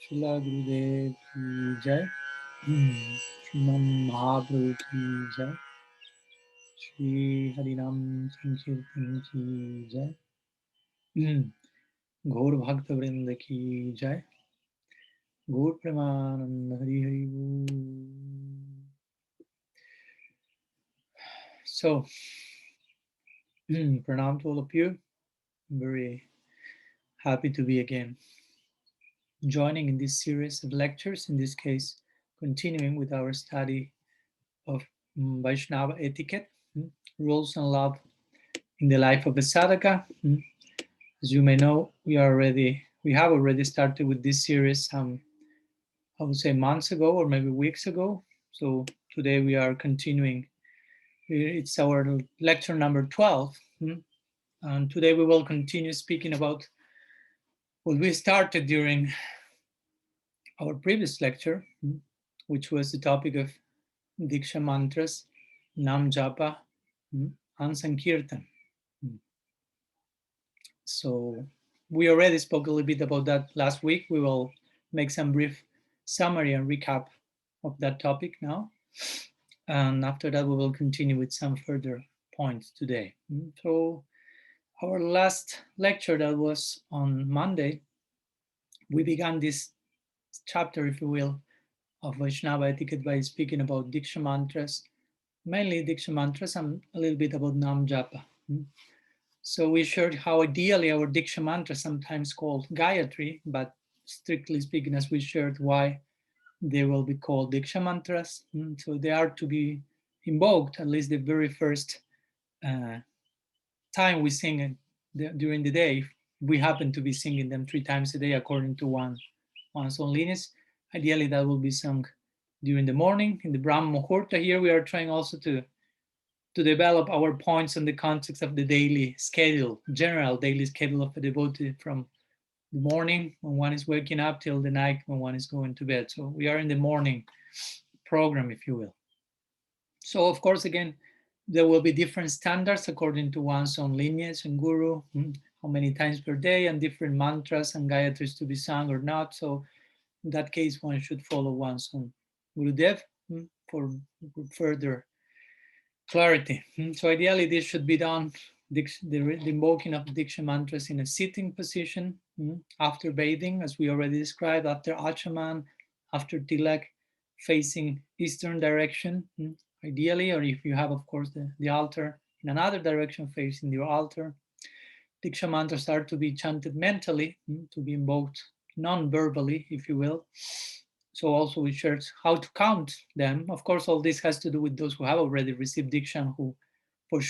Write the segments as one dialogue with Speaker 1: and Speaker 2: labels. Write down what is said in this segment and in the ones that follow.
Speaker 1: Srila Gurudev ki jai. Sriman Mahaprabhu ki jai. Shri Harinam Sankirtan ki jai. Gaur Bhakta Vrinda ki jai. Gaur Premanand Hari Hari Bol. So, pranam to all of you. I'm very happy to be again joining in this series of lectures, in this case, continuing with our study of Vaisnava etiquette, rules and love in the life of a sadhaka. As you may know, we have already started with this series some, I would say, months ago or maybe weeks ago. So today we are continuing. It's our lecture number 12. And today we will continue speaking about what we started during our previous lecture, which was the topic of Diksha Mantras, Nama-japa, and Sankirtana. So we already spoke a little bit about that last week. We will make some brief summary and recap of that topic now. And after that, we will continue with some further points today. So our last lecture, that was on Monday, we began this chapter, if you will, of Vaishnava etiquette by speaking about Diksha Mantras, mainly Diksha Mantras, and a little bit about Nama-japa. So we shared how ideally our Diksha Mantra, sometimes called Gayatri, but strictly speaking, as we shared, why they will be called Diksha Mantras. So they are to be invoked at least the very first time we sing it during the day. We happen to be singing them 3 times a day according to one's own lineage. Ideally, that will be sung during the morning in the Brahma Muhurta. Here we are trying also to develop our points in the context of the daily schedule, general daily schedule of a devotee from the morning when one is waking up till the night when one is going to bed. So we are in the morning program, if you will. So of course, again, there will be different standards according to one's own lineage and guru, how many times per day, and different mantras and gayatris to be sung or not. So in that case, one should follow one's own Gurudev for further clarity. So ideally, this should be done, the invoking of Diksha Mantras in a sitting position, after bathing, as we already described, after Achaman, after Tilak, facing eastern direction, ideally, or if you have, of course, the altar in another direction facing your altar. Diksha Mantras are to be chanted mentally, to be invoked non-verbally, if you will. So also we shared how to count them. Of course, all this has to do with those who have already received Diksha, who for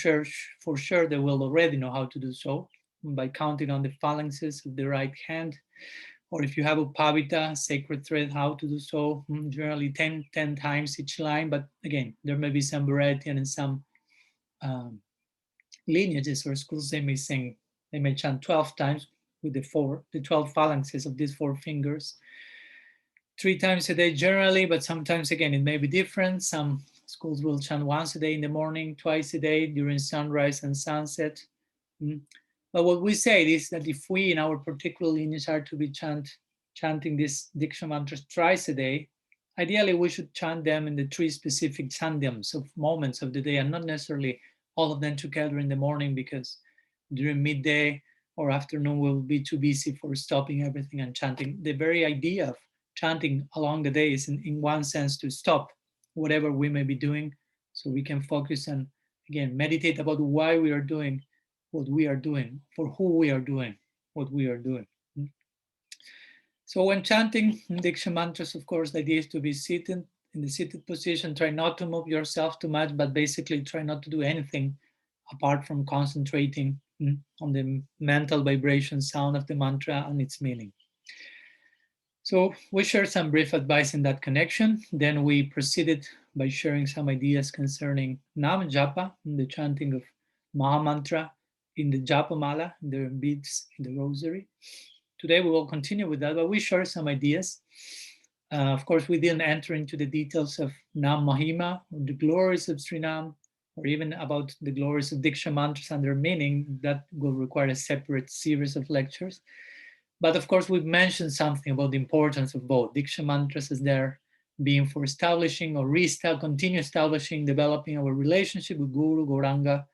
Speaker 1: sure they will already know how to do so by counting on the phalanxes of the right hand. Or if you have a pavita, sacred thread, how to do so, generally 10 times each line. But again, there may be some variety, and in some lineages or schools, they may chant 12 times with the 12 phalanxes of these 4 fingers. 3 times a day generally, but sometimes, again, it may be different. Some schools will chant once a day in the morning, twice a day during sunrise and sunset. But what we say is that if we, in our particular lineage, are to be chanting these Diksha Mantras thrice a day, ideally we should chant them in the 3 specific sandhyams of moments of the day, and not necessarily all of them together in the morning, because during midday or afternoon we'll be too busy for stopping everything and chanting. The very idea of chanting along the day is in one sense to stop whatever we may be doing, so we can focus and, again, meditate about why we are doing what we are doing, for who we are doing what we are doing. So when chanting Diksha Mantras, of course, the idea is to be seated in the seated position. Try not to move yourself too much, but basically try not to do anything apart from concentrating on the mental vibration sound of the mantra and its meaning. So we shared some brief advice in that connection. Then we proceeded by sharing some ideas concerning Nama-japa, the chanting of Maha Mantra in the Japa Mala, the beads in the rosary. Today we will continue with that, but we shared some ideas. Of course, we didn't enter into the details of Nam Mahima, or the glories of Sri Nam, or even about the glories of Diksha Mantras and their meaning. That will require a separate series of lectures. But of course, we've mentioned something about the importance of both. Diksha Mantras is there being for establishing or continue establishing, developing our relationship with Guru, Gauranga,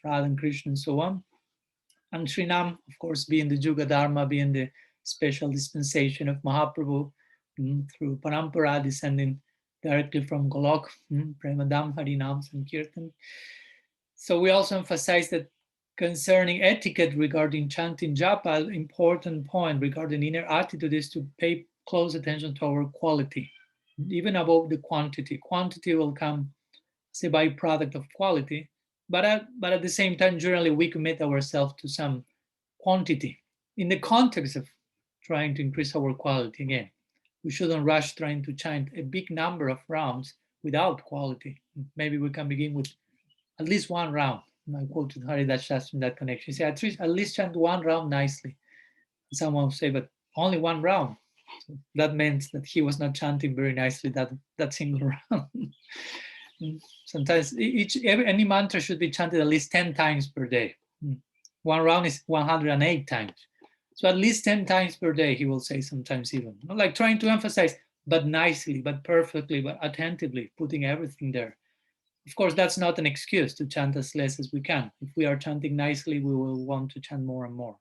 Speaker 1: Radha and Krishna, and so on. And Srinam, of course, being the Juga Dharma, being the special dispensation of Mahaprabhu through Parampara, descending directly from Golok, Premadam, Harinam, Sankirtan. So we also emphasize that concerning etiquette regarding chanting japa, an important point regarding inner attitude is to pay close attention to our quality, even above the quantity. Quantity will come as a byproduct of quality, but at the same time, generally we commit ourselves to some quantity in the context of trying to increase our quality again. We shouldn't rush trying to chant a big number of rounds without quality. Maybe we can begin with at least one round. I quoted Haridas Shastra in that connection. He said, at least chant one round nicely. And someone will say, but only one round. So that meant that he was not chanting very nicely that single round. Sometimes any mantra should be chanted at least 10 times per day. One round is 108 times. So at least 10 times per day, he will say sometimes even. Not like trying to emphasize, but nicely, but perfectly, but attentively, putting everything there. Of course, that's not an excuse to chant as less as we can. If we are chanting nicely, we will want to chant more and more.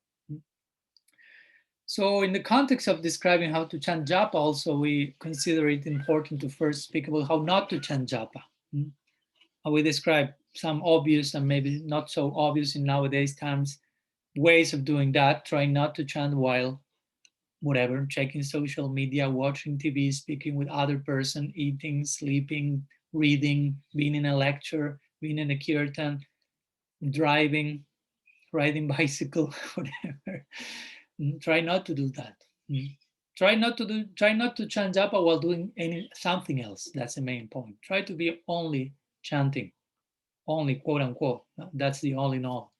Speaker 1: So in the context of describing how to chant japa, also we consider it important to first speak about how not to chant japa. We describe some obvious and maybe not so obvious in nowadays times ways of doing that. Trying not to chant while whatever, checking social media, watching TV, speaking with other person, eating, sleeping, reading, being in a lecture, being in a kirtan, driving, riding bicycle, whatever. Try not to do that. Try not to chant japa while doing something else. That's the main point. Try to be only chanting, only quote unquote. That's the all in all.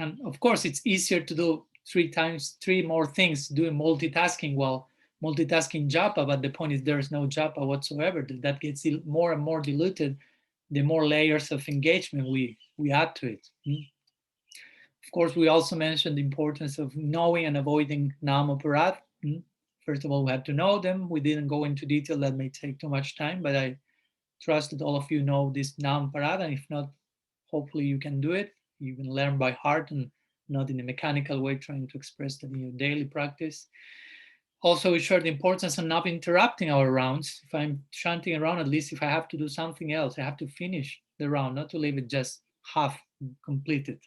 Speaker 1: And of course, it's easier to do three more things, doing multitasking while multitasking japa, but the point is there's no japa whatsoever. That gets more and more diluted the more layers of engagement we add to it. Of course, we also mentioned the importance of knowing and avoiding Nama-parat. First of all, we have to know them. We didn't go into detail, that may take too much time, but I trust that all of you know this Nama-parat, and if not, hopefully you can do it. You can learn by heart and not in a mechanical way, trying to express that in your daily practice. Also, we share the importance of not interrupting our rounds. If I'm chanting around, at least if I have to do something else, I have to finish the round, not to leave it just half completed.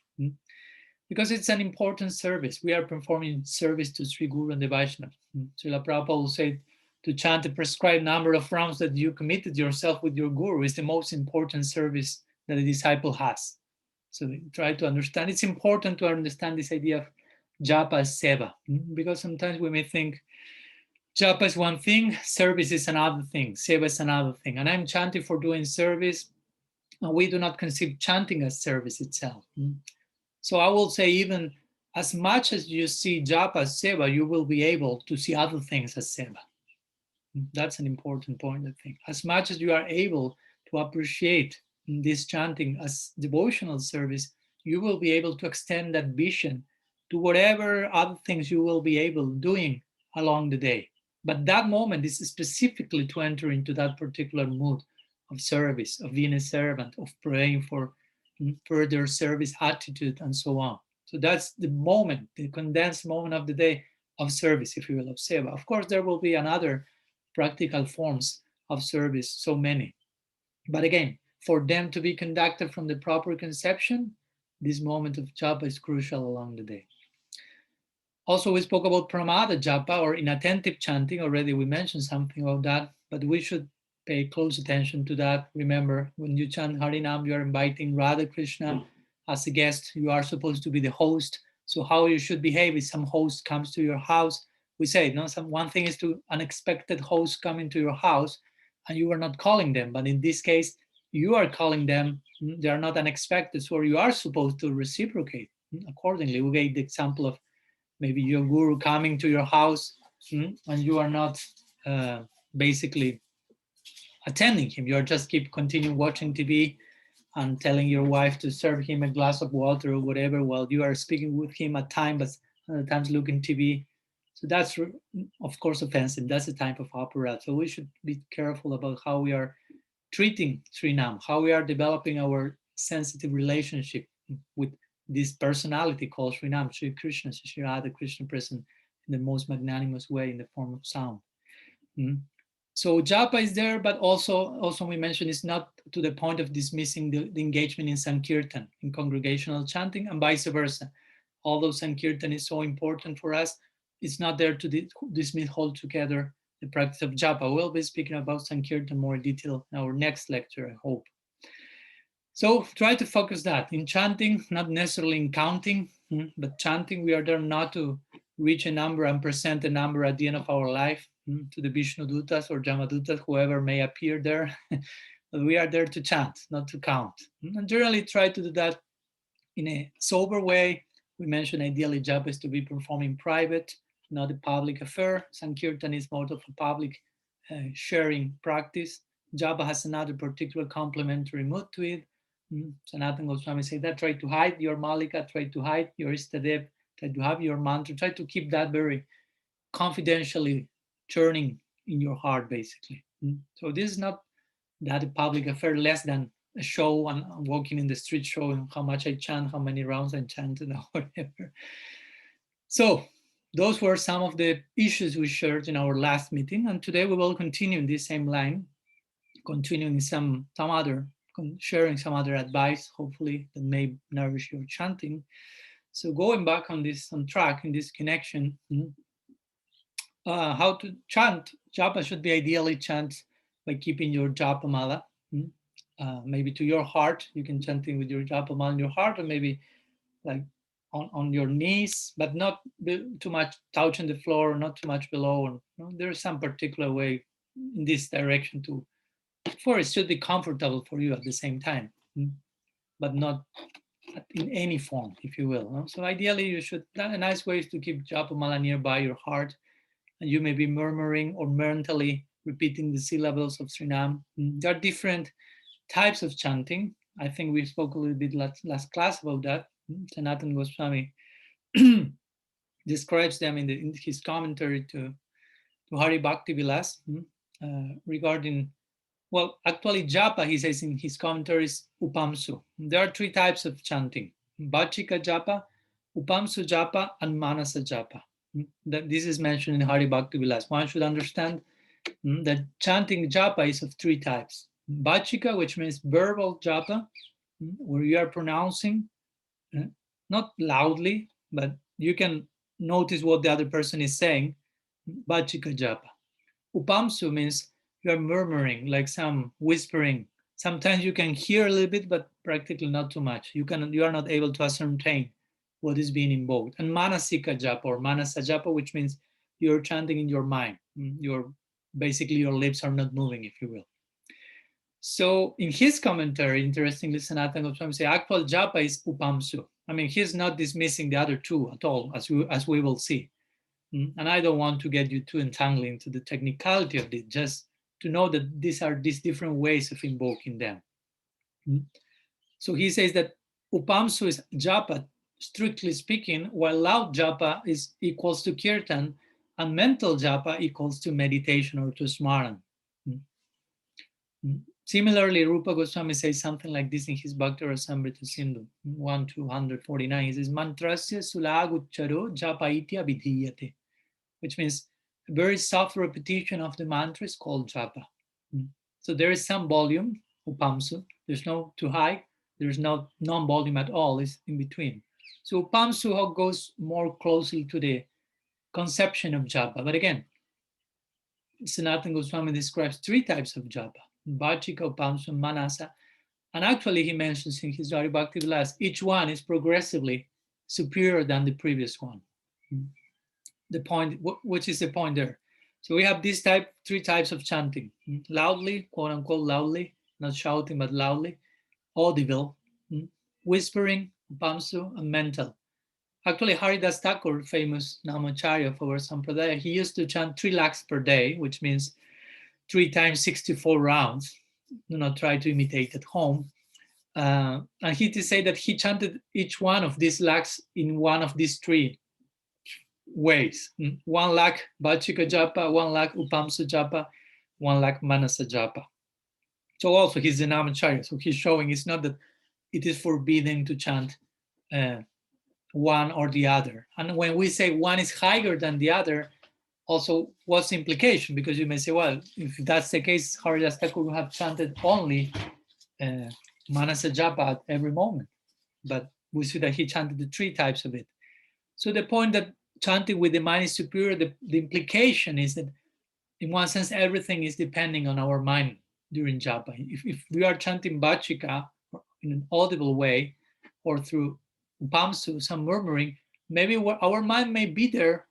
Speaker 1: Because it's an important service. We are performing service to Sri Guru and the Vaishnava. Srila Prabhupada will say to chant a prescribed number of rounds that you committed yourself with your Guru is the most important service that a disciple has. So try to understand. It's important to understand this idea of japa as seva, because sometimes we may think japa is one thing, service is another thing, seva is another thing. And I'm chanting for doing service, and we do not conceive chanting as service itself. So I will say, even as much as you see japa as seva, you will be able to see other things as seva. That's an important point, I think. As much as you are able to appreciate this chanting as devotional service, you will be able to extend that vision to whatever other things you will be able doing along the day. But that moment is specifically to enter into that particular mood of service, of being a servant, of praying for further service attitude, and so on. So that's the moment, the condensed moment of the day of service, if you will, of seva. Of course, there will be another practical forms of service, so many. But again, for them to be conducted from the proper conception, this moment of japa is crucial along the day. Also, we spoke about pramada japa, or inattentive chanting. Already we mentioned something about that, but we should pay close attention to that. Remember, when you chant Harinam, you are inviting Radha Krishna as a guest. You are supposed to be the host. So how you should behave if some host comes to your house. We say, one thing is to unexpected hosts come into your house and you are not calling them. But in this case, you are calling them. They are not unexpected. So you are supposed to reciprocate accordingly. We gave the example of maybe your guru coming to your house and you are not basically attending him. You are just continue watching TV and telling your wife to serve him a glass of water or whatever while you are speaking with him at time, but other times looking TV. So that's, of course, offensive. That's a type of opera. So we should be careful about how we are treating Srinam, how we are developing our sensitive relationship with this personality called Srinam, Sri Krishna, Sri Radha Krishna present in the most magnanimous way in the form of sound. Mm. So japa is there, but also we mentioned it's not to the point of dismissing the engagement in Sankirtan, in congregational chanting, and vice versa. Although Sankirtan is so important for us, it's not there to dismiss altogether the practice of japa. We'll be speaking about Sankirtan more in detail in our next lecture, I hope. So try to focus that in chanting, not necessarily in counting, but chanting. We are there not to reach a number and present a number at the end of our life to the Vishnu Dutas or Jamadutas, whoever may appear there. But we are there to chant, not to count. And generally try to do that in a sober way. We mentioned ideally japa is to be performed in private, not a public affair. Sankirtan is more of a public sharing practice. Japa has another particular complementary mood to it. Sanatana Goswami said that try to hide your malika, try to hide your istadev, try to have your mantra, try to keep that very confidentially churning in your heart, basically. So this is not that a public affair, less than a show and walking in the street showing how much I chant, how many rounds I chanted, or whatever. So those were some of the issues we shared in our last meeting, and today we will continue in this same line, continuing some other, sharing some other advice, hopefully that may nourish your chanting. So going back on this, on track in this connection, how to chant. Japa should be ideally chant by keeping your japa mala, maybe to your heart. You can chanting with your japa mala in your heart, or maybe like on your knees, but not too much touching the floor, not too much below. There's some particular way in this direction to, for it should be comfortable for you at the same time, but not in any form, if you will. So ideally, you should. A nice way is to keep japa mala nearby your heart, and you may be murmuring or mentally repeating the syllables of Srinam. There are different types of chanting. I think we spoke a little bit last class about that. Sanatana Goswami describes them in his commentary to Hari Bhakti Vilas regarding, well, actually japa, he says in his commentaries, upamsu. There are three types of chanting: Bachika japa, upamsu japa, and manasa japa. This is mentioned in Hari Bhakti Vilas. One should understand that chanting japa is of three types. Bachika, which means verbal japa, where you are pronouncing, not loudly, but you can notice what the other person is saying. Bachika japa. Upamsu means you are murmuring, like some whispering. Sometimes you can hear a little bit, but practically not too much. You are not able to ascertain what is being invoked. And manasika japa or manasa japa, which means you're chanting in your mind. Basically your lips are not moving, if you will. So in his commentary, interestingly, Sanatana Goswami says actual japa is upamsu. I mean, he's not dismissing the other two at all, as we will see. And I don't want to get you too entangled into the technicality of this, just to know that these are these different ways of invoking them. So he says that upamsu is japa, strictly speaking, while loud japa is equals to kirtan, and mental japa equals to meditation or to smaran. Similarly, Rupa Goswami says something like this in his Bhakti Rasamrita Sindhu 1:249. He says, Mantrasya sulagucharo japa itya vidhiyate, which means a very soft repetition of the mantra is called japa. So there is some volume, upamsu. There's no too high. There's no non-volume at all. It's in between. So upamsu goes more closely to the conception of japa. But again, Sanatana Goswami describes three types of japa: Bachika, upamsu, manasa. And actually, he mentions in his Hari Bhakti Vilas, each one is progressively superior than the previous one. The point, which is the point there. So we have three types of chanting: loudly, quote unquote loudly, not shouting but loudly; audible, whispering, upamsu, and mental. Actually, Haridas Thakur, famous Namacharya of our Sampradaya, he used to chant 3 lakhs per day, which means 3 times 64 rounds. Do not try to imitate at home. And he to say that he chanted each one of these lakhs in one of these 3 ways. 1 lakh Bachika Japa, 1 lakh Upamsa Japa, 1 lakh Manasa Japa. So also he's the Namacharya. So he's showing it's not that it is forbidden to chant one or the other. And when we say one is higher than the other, also what's the implication? Because you may say, well, if that's the case, Haridas Thakur would have chanted only Manasa Japa at every moment. But we see that he chanted the 3 types of it. So the point that chanting with the mind is superior, the implication is that in one sense, everything is depending on our mind during japa. If we are chanting Bachika in an audible way or through Upamsu, some murmuring, maybe our mind may be there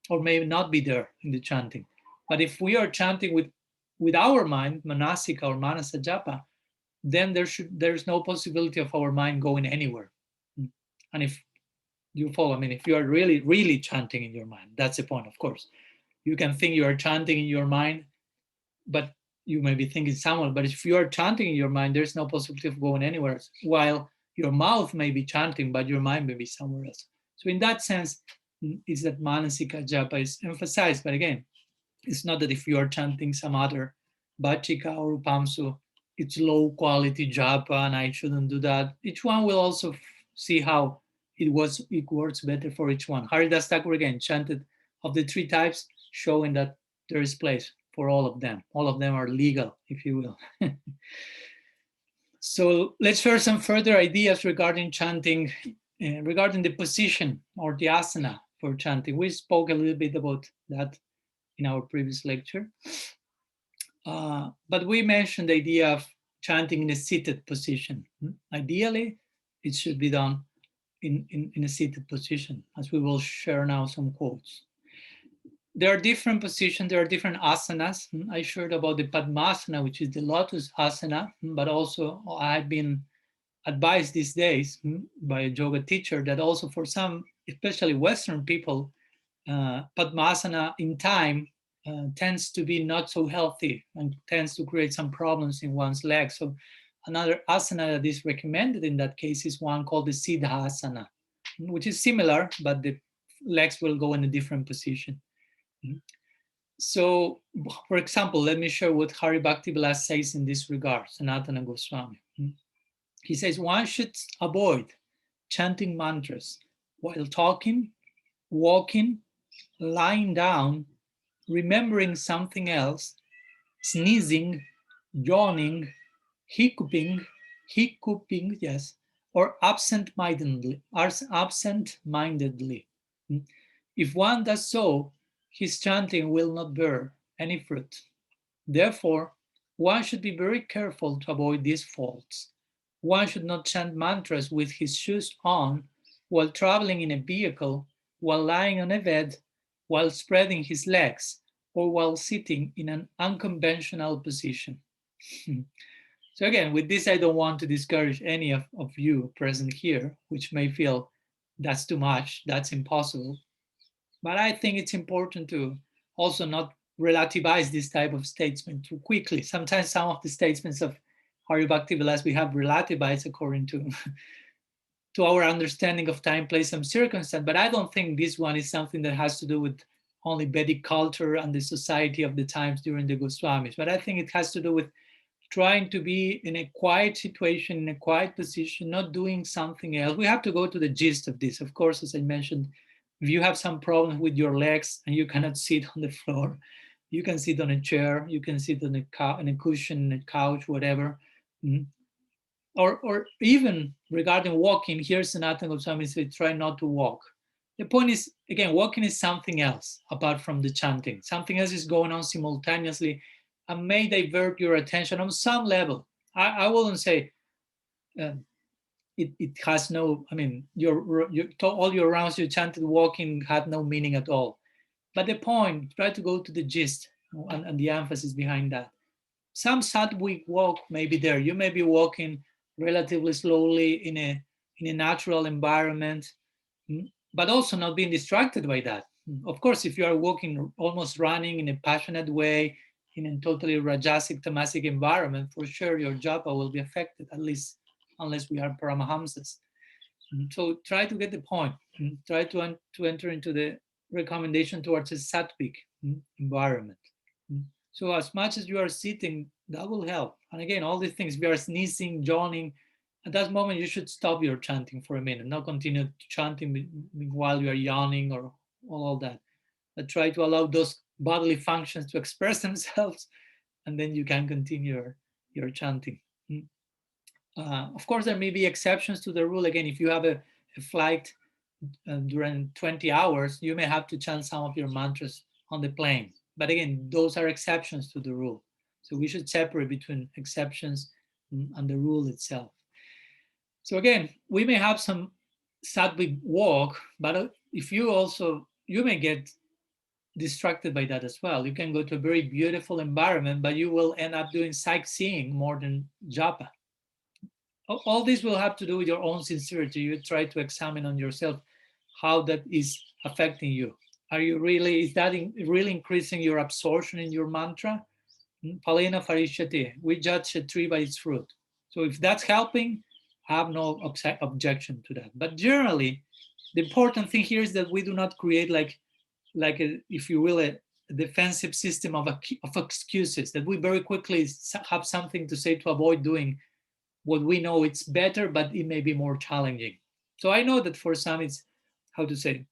Speaker 1: or may not be there in the chanting. But if we are chanting with our mind, Manasika or Manasa Japa, then there's no possibility of our mind going anywhere. And if you follow, I mean, if you are really, really chanting in your mind, that's the point, of course. You can think you are chanting in your mind, but you may be thinking someone. But if you are chanting in your mind, there's no possibility of going anywhere else. While your mouth may be chanting, but your mind may be somewhere else. So in that sense, is that Manasika Japa is emphasized. But again, it's not that if you are chanting some other Bachika or Upamsu, it's low quality japa and I shouldn't do that. Each one will also see how it works better for each one. Haridas Thakur again chanted of the 3 types, showing that there is place for all of them. All of them are legal, if you will. So let's share some further ideas regarding chanting, regarding the position or the asana for chanting. We spoke a little bit about that in our previous lecture. But we mentioned the idea of chanting in a seated position. Ideally, it should be done in a seated position, as we will share now some quotes. There are different positions, there are different asanas. I shared about the Padmasana, which is the lotus asana, but also I've been advised these days by a yoga teacher that also for some, especially Western people, Padmasana in time tends to be not so healthy and tends to create some problems in one's legs. So another asana that is recommended in that case is one called the Siddha asana, which is similar, but the legs will go in a different position. So, for example, let me share what Hari Bhaktivilas says in this regard, Sanatana Goswami. He says one should avoid chanting mantras while talking, walking, lying down, remembering something else, sneezing, yawning, hiccuping, yes, or absent-mindedly. If one does so, his chanting will not bear any fruit. Therefore, one should be very careful to avoid these faults. One should not chant mantras with his shoes on, while traveling in a vehicle, while lying on a bed, while spreading his legs, or while sitting in an unconventional position. So again, with this, I don't want to discourage any of you present here, which may feel that's too much, that's impossible. But I think it's important to also not relativize this type of statement too quickly. Sometimes some of the statements of Hari Bhaktivilas we have relativized according to, to our understanding of time, place, and circumstance. But I don't think this one is something that has to do with only Vedic culture and the society of the times during the Goswamis. But I think it has to do with trying to be in a quiet situation, in a quiet position, not doing something else. We have to go to the gist of this. Of course, as I mentioned, if you have some problems with your legs and you cannot sit on the floor, you can sit on a chair, you can sit on a cushion, a couch, whatever. Or even regarding walking, here Sanatana Goswami says, try not to walk. The point is, again, walking is something else apart from the chanting. Something else is going on simultaneously and may divert your attention on some level. I wouldn't say it has no, I mean, all your rounds you chanted walking had no meaning at all. But the point, try to go to the gist and the emphasis behind that. Some sattvic walk may be there. You may be walking relatively slowly in a natural environment, but also not being distracted by that. Of course, if you are walking, almost running in a passionate way, in a totally rajasic, tamasic environment, for sure your japa will be affected, at least unless we are paramahamsas. So try to get the point. Try to enter into the recommendation towards a sattvic environment. So as much as you are sitting, that will help. And again, all these things, if you are sneezing, yawning, at that moment you should stop your chanting for a minute, not continue chanting while you are yawning or all that. But try to allow those bodily functions to express themselves, and then you can continue your chanting. Of course, there may be exceptions to the rule. Again, if you have a flight during 20 hours, you may have to chant some of your mantras on the plane. But again, those are exceptions to the rule. So we should separate between exceptions and the rule itself. So again, we may have some sattvic walk, but if you may get distracted by that as well. You can go to a very beautiful environment, but you will end up doing sightseeing more than japa. All this will have to do with your own sincerity. You try to examine on yourself how that is affecting you. Is that really increasing your absorption in your mantra? Palena farishyate, we judge a tree by its fruit. So if that's helping, I have no objection to that. But generally, the important thing here is that we do not create if you will, a defensive system of excuses, that we very quickly have something to say to avoid doing what we know it's better, but it may be more challenging. So I know that for some it's, how to say,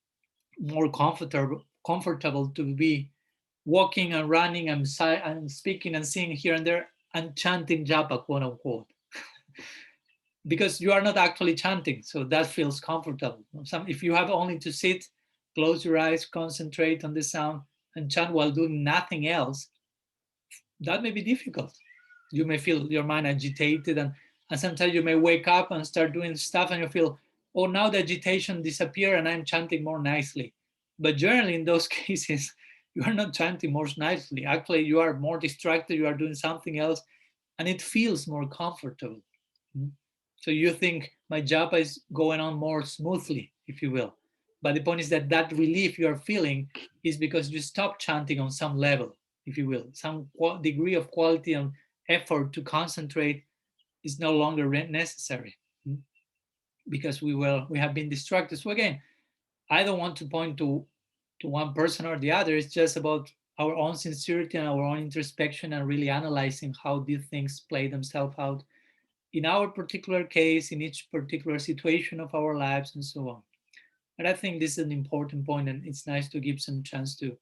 Speaker 1: more comfortable to be walking and running and speaking and singing here and there and chanting japa, quote unquote, because you are not actually chanting. So that feels comfortable. If you have only to sit, close your eyes, concentrate on the sound, and chant while doing nothing else, that may be difficult. You may feel your mind agitated, and sometimes you may wake up and start doing stuff and you feel, oh, now the agitation disappeared and I'm chanting more nicely. But generally in those cases, you are not chanting more nicely. Actually, you are more distracted, you are doing something else, and it feels more comfortable. So you think my japa is going on more smoothly, if you will. But the point is that that relief you are feeling is because you stop chanting on some level, if you will. Some degree of quality and effort to concentrate is no longer necessary because we have been distracted. So again, I don't want to point to one person or the other. It's just about our own sincerity and our own introspection and really analyzing how these things play themselves out in our particular case, in each particular situation of our lives, and so on. But I think this is an important point, and it's nice to give some chance to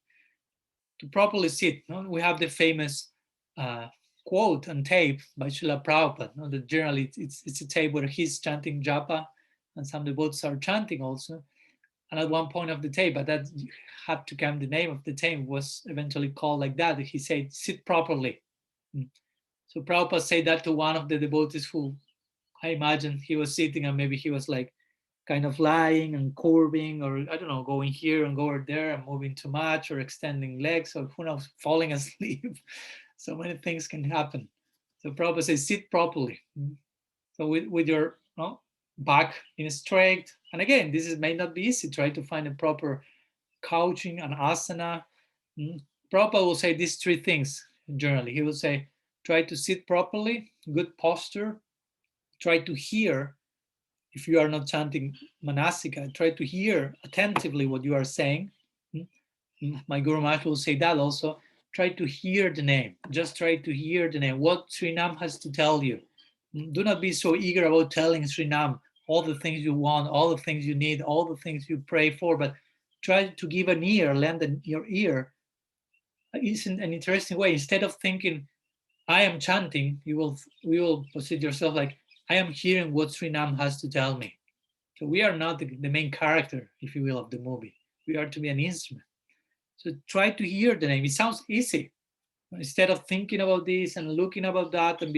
Speaker 1: properly sit. We have the famous uh, quote on tape by Srila Prabhupada. That generally it's a tape where he's chanting japa, and some devotees are chanting also. And at one point of the tape, but that had to come, the name of the tape was eventually called like that. He said, "Sit properly." So Prabhupada said that to one of the devotees who I imagine he was sitting and maybe he was like kind of lying and curving, or I don't know, going here and going there and moving too much or extending legs, or who knows, falling asleep. So many things can happen. So Prabhupada says, sit properly. So with your back in straight. And again, may not be easy. Try to find a proper couching and asana. Prabhupada will say these three things generally. He will say, try to sit properly, good posture, try to hear. If you are not chanting manasika, try to hear attentively what you are saying. My Guru Maharaj will say that also. Try to hear the name. Just try to hear the name. What Srinam has to tell you. Do not be so eager about telling Srinam all the things you want, all the things you need, all the things you pray for, but try to give an ear, lend your ear. It's an interesting way. Instead of thinking, I am chanting, we will position yourself like, I am hearing what Srinam has to tell me. So we are not the main character, if you will, of the movie. We are to be an instrument. So try to hear the name. It sounds easy. Instead of thinking about this and looking about that and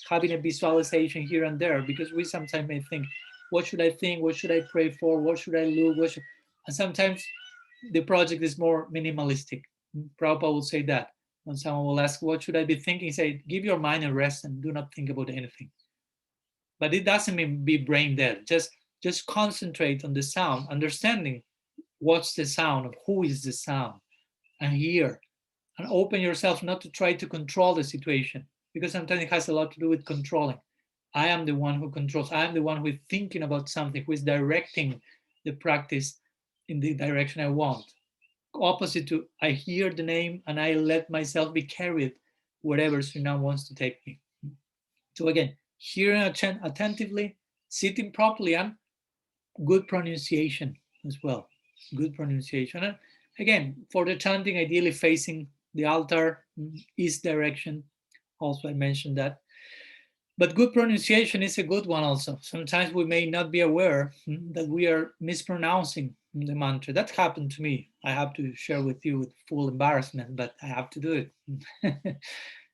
Speaker 1: having a visualization here and there, because we sometimes may think, what should I think? What should I pray for? What should I look? And sometimes the project is more minimalistic. Prabhupada will say that. When someone will ask, what should I be thinking? Say, give your mind a rest and do not think about anything. But it doesn't mean be brain dead. Just concentrate on the sound, understanding what's the sound, who is the sound, and hear. And open yourself not to try to control the situation, because sometimes it has a lot to do with controlling. I am the one who controls. I am the one who is thinking about something, who is directing the practice. in the direction I want. Opposite to I hear the name and I let myself be carried wherever Suriname wants to take me. So again, hearing attentively, sitting properly, and good pronunciation as well. Good pronunciation. And again, for the chanting, ideally facing the altar, east direction. Also, I mentioned that. But good pronunciation is a good one also. Sometimes we may not be aware that we are mispronouncing the mantra. That happened to me. I have to share with you with full embarrassment, but I have to do it.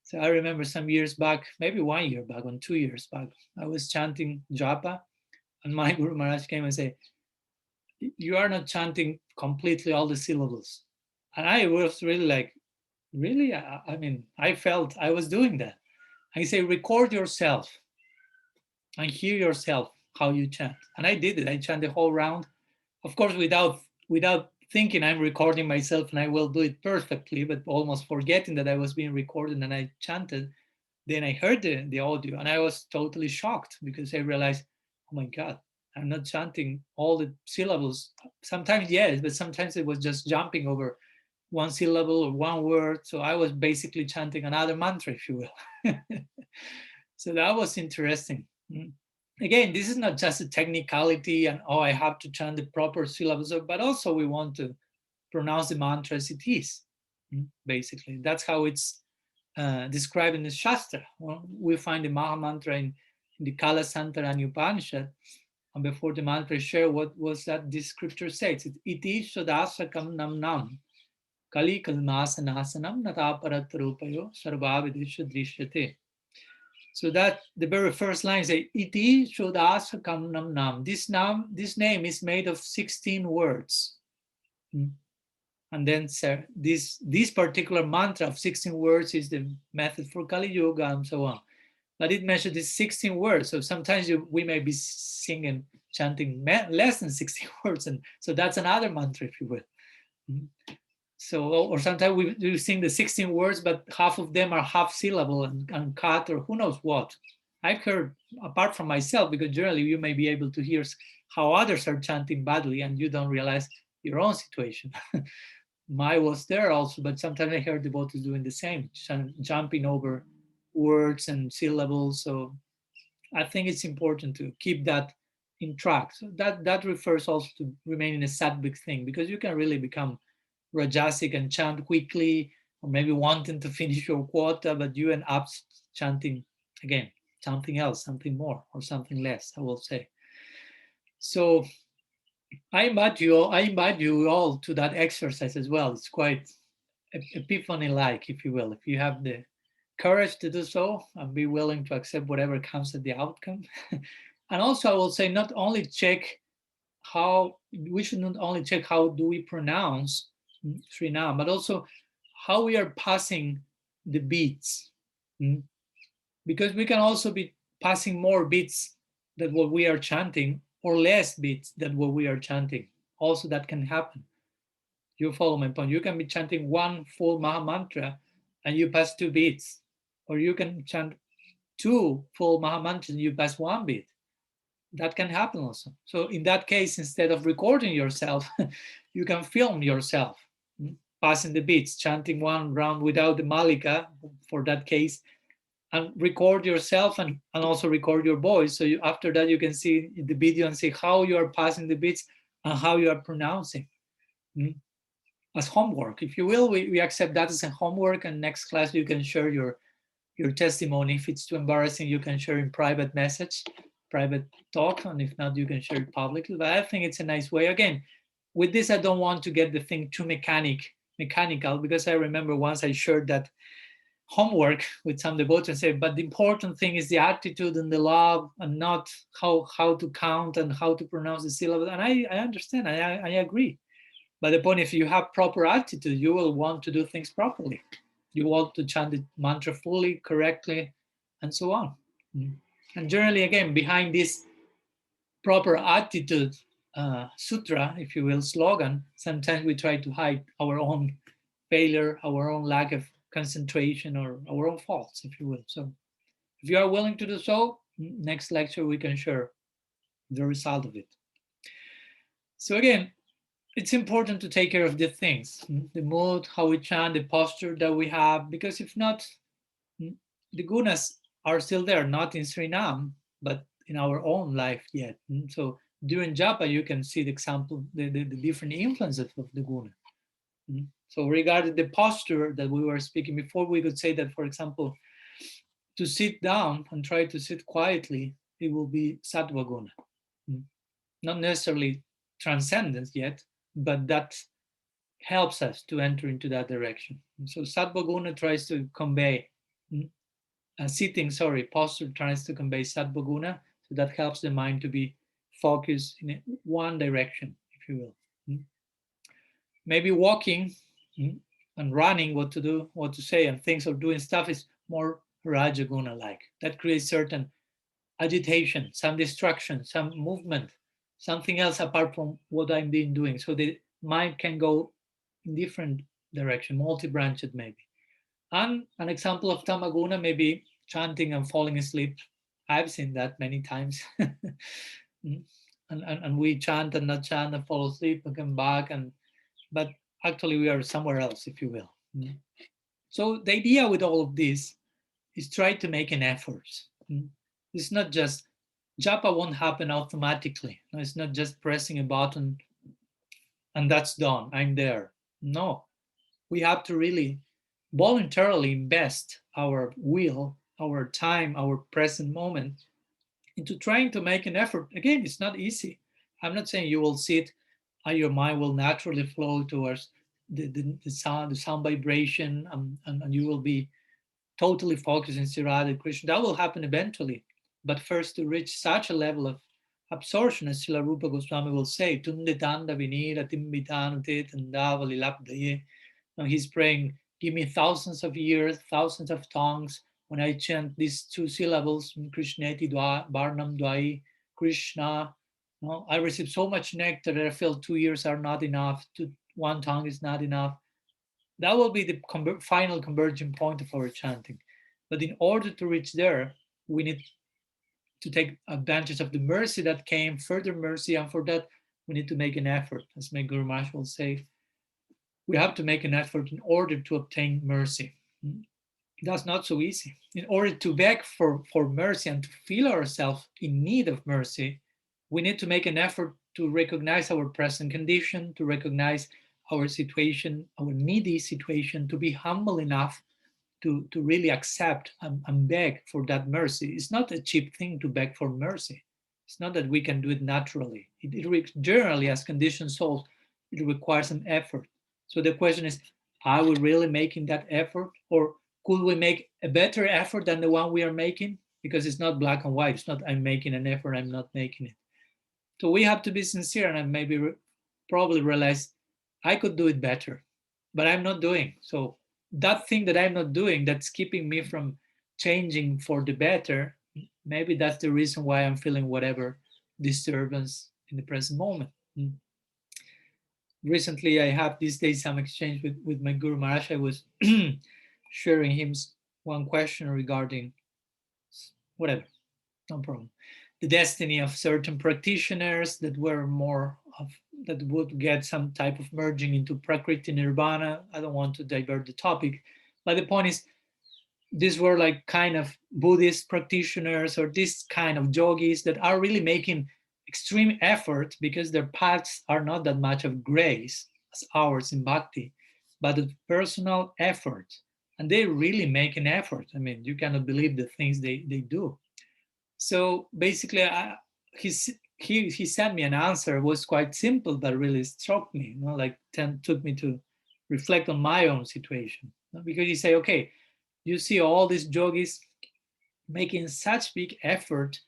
Speaker 1: So I remember some years back, maybe 1 year back, or 2 years back, I was chanting japa, and my Guru Maharaj came and said, "You are not chanting completely all the syllables." And I was really like, really? I mean, I felt I was doing that. I say, record yourself and hear yourself how you chant. And I did it. I chant the whole round, of course, without thinking I'm recording myself and I will do it perfectly, but almost forgetting that I was being recorded and I chanted. Then I heard the audio and I was totally shocked because I realized, oh my God, I'm not chanting all the syllables. Sometimes, yes, but sometimes it was just jumping over one syllable or one word. So I was basically chanting another mantra, if you will. So that was interesting. Again, this is not just a technicality and, oh, I have to chant the proper syllables, but also we want to pronounce the mantra as it is, basically. That's how it's described in the Shastra. Well, we find the Maha Mantra in the Kala Santaranya Upanishad. And before the mantra is shared, what was that this scripture says? Iti Shodasakam Nam Nam Kali Kalmasanhasanam Nataparatrupayo Sarvavidisha Drishyate. So that the very first line says, Iti Shodasakam Nam Nam. This name is made of 16 words. And then this particular mantra of 16 words is the method for Kali Yuga and so on. But it mentions these 16 words. So sometimes we may be singing, chanting less than 16 words. And so that's another mantra, if you will. So, or sometimes we sing the 16 words, but half of them are half syllable and cut or who knows what. I've heard, apart from myself, because generally you may be able to hear how others are chanting badly and you don't realize your own situation. I was there also, but sometimes I heard devotees doing the same, jumping over words and syllables. So I think it's important to keep that in track. So that refers also to remaining a sattvic thing, because you can really become rajasic and chant quickly, or maybe wanting to finish your quota, but you end up chanting again something else, something more, or something less, I will say. So I invite you all to that exercise as well. It's quite epiphany-like, if you will, if you have the courage to do so and be willing to accept whatever comes at the outcome. And also, I will say, not only check how we should not only check how do we pronounce Srinam, but also how we are passing the beats, because we can also be passing more beats than what we are chanting, or less beats than what we are chanting. Also, that can happen. You follow my point. You can be chanting one full Maha Mantra and you pass 2 beats, or you can chant 2 full Maha Mantras and you pass 1 beat. That can happen also. So in that case, instead of recording yourself, you can film yourself passing the beats, chanting one round without the malika for that case, and record yourself and also record your voice. So after that, you can see the video and see how you are passing the beats and how you are pronouncing. As homework, if you will, we accept that as a homework, and next class you can share your testimony. If it's too embarrassing, you can share in private message, private talk, and if not, you can share it publicly. But I think it's a nice way. Again, with this, I don't want to get the thing too mechanical, because I remember once I shared that homework with some devotees and said, but the important thing is the attitude and the love, and not how to count and how to pronounce the syllables. And I understand, I agree. But the point, if you have proper attitude, you will want to do things properly. You want to chant the mantra fully, correctly, and so on. And generally, again, behind this proper attitude sutra, if you will, slogan, sometimes we try to hide our own failure, our own lack of concentration, or our own faults, if you will. So if you are willing to do so, next lecture we can share the result of it. So again, it's important to take care of the things, the mood, how we chant, the posture that we have, because if not, the gunas are still there, not in Suriname, but in our own life yet. So during japa, you can see the example, the different influences of the guna. So regarding the posture that we were speaking before, we could say that, for example, to sit down and try to sit quietly, it will be sattva guna. Not necessarily transcendence yet, but that helps us to enter into that direction. So sattva guna tries to convey posture tries to convey sattva guna, so that helps the mind to be focused in one direction, if you will. Maybe walking and running, what to do, what to say, and things, or doing stuff is more raja guna like. That creates certain agitation, some distraction, some movement, something else apart from what I'm been doing. So the mind can go in different direction, multi-branched maybe. And an example of tamaguna, maybe chanting and falling asleep. I've seen that many times. and we chant and not chant and fall asleep and come back, but actually we are somewhere else, if you will. So the idea with all of this is try to make an effort. It's not just, japa won't happen automatically. No, it's not just pressing a button and that's done, I'm there. No, we have to really voluntarily invest our will, our time, our present moment into trying to make an effort. Again, it's not easy. I'm not saying you will sit and your mind will naturally flow towards the sound vibration, and you will be totally focused in Sirada Krishna. That will happen eventually. But first, to reach such a level of absorption, as Srila Rupa Goswami will say, Tunditanda vinira timbitanute tandavalilapdaye. Now he's praying, give me thousands of years, thousands of tongues. When I chant these two syllables, Krishneti Varnam Dwai, Krishna, no, I receive so much nectar that I feel 2 years are not enough, one tongue is not enough. That will be the final converging point of our chanting. But in order to reach there, we need to take advantage of the mercy that came, further mercy, and for that, we need to make an effort. As my Guru Maharaj will say, we have to make an effort in order to obtain mercy. That's not so easy. In order to beg for mercy and to feel ourselves in need of mercy, we need to make an effort to recognize our present condition, to recognize our situation, our needy situation, to be humble enough to really accept and beg for that mercy. It's not a cheap thing to beg for mercy. It's not that we can do it naturally. Generally, as conditioned souls, it requires an effort. So the question is, are we really making that effort? Or could we make a better effort than the one we are making? Because it's not black and white. It's not I'm making an effort, I'm not making it. So we have to be sincere and maybe probably realize I could do it better, but I'm not doing. So that thing that I'm not doing, that's keeping me from changing for the better, maybe that's the reason why I'm feeling whatever disturbance in the present moment. Recently, I have these days some exchange with my Guru Maharaj. I was sharing him one question regarding whatever, no problem. The destiny of certain practitioners that were more of, that would get some type of merging into Prakriti Nirvana. I don't want to divert the topic, but the point is, these were like kind of Buddhist practitioners or this kind of yogis that are really making extreme effort because their paths are not that much of grace as ours in bhakti, but of personal effort. And they really make an effort. I mean, you cannot believe the things they do. So basically, he sent me an answer. It was quite simple, but really struck me. Like took me to reflect on my own situation. Because he said, okay, you see all these yogis making such big effort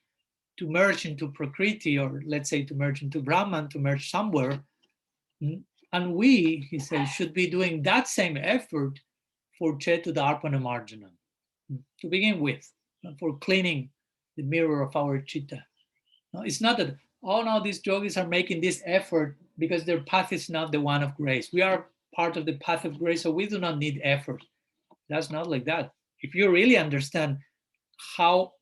Speaker 1: to merge into Prakriti, or let's say to merge into Brahman, to merge somewhere. And we, he says, should be doing that same effort for Chetu Darpana Marjana, to begin with, for cleaning the mirror of our chitta. No, it's not that, oh no, these yogis are making this effort because their path is not the one of grace. We are part of the path of grace, so we do not need effort. That's not like that. If you really understand how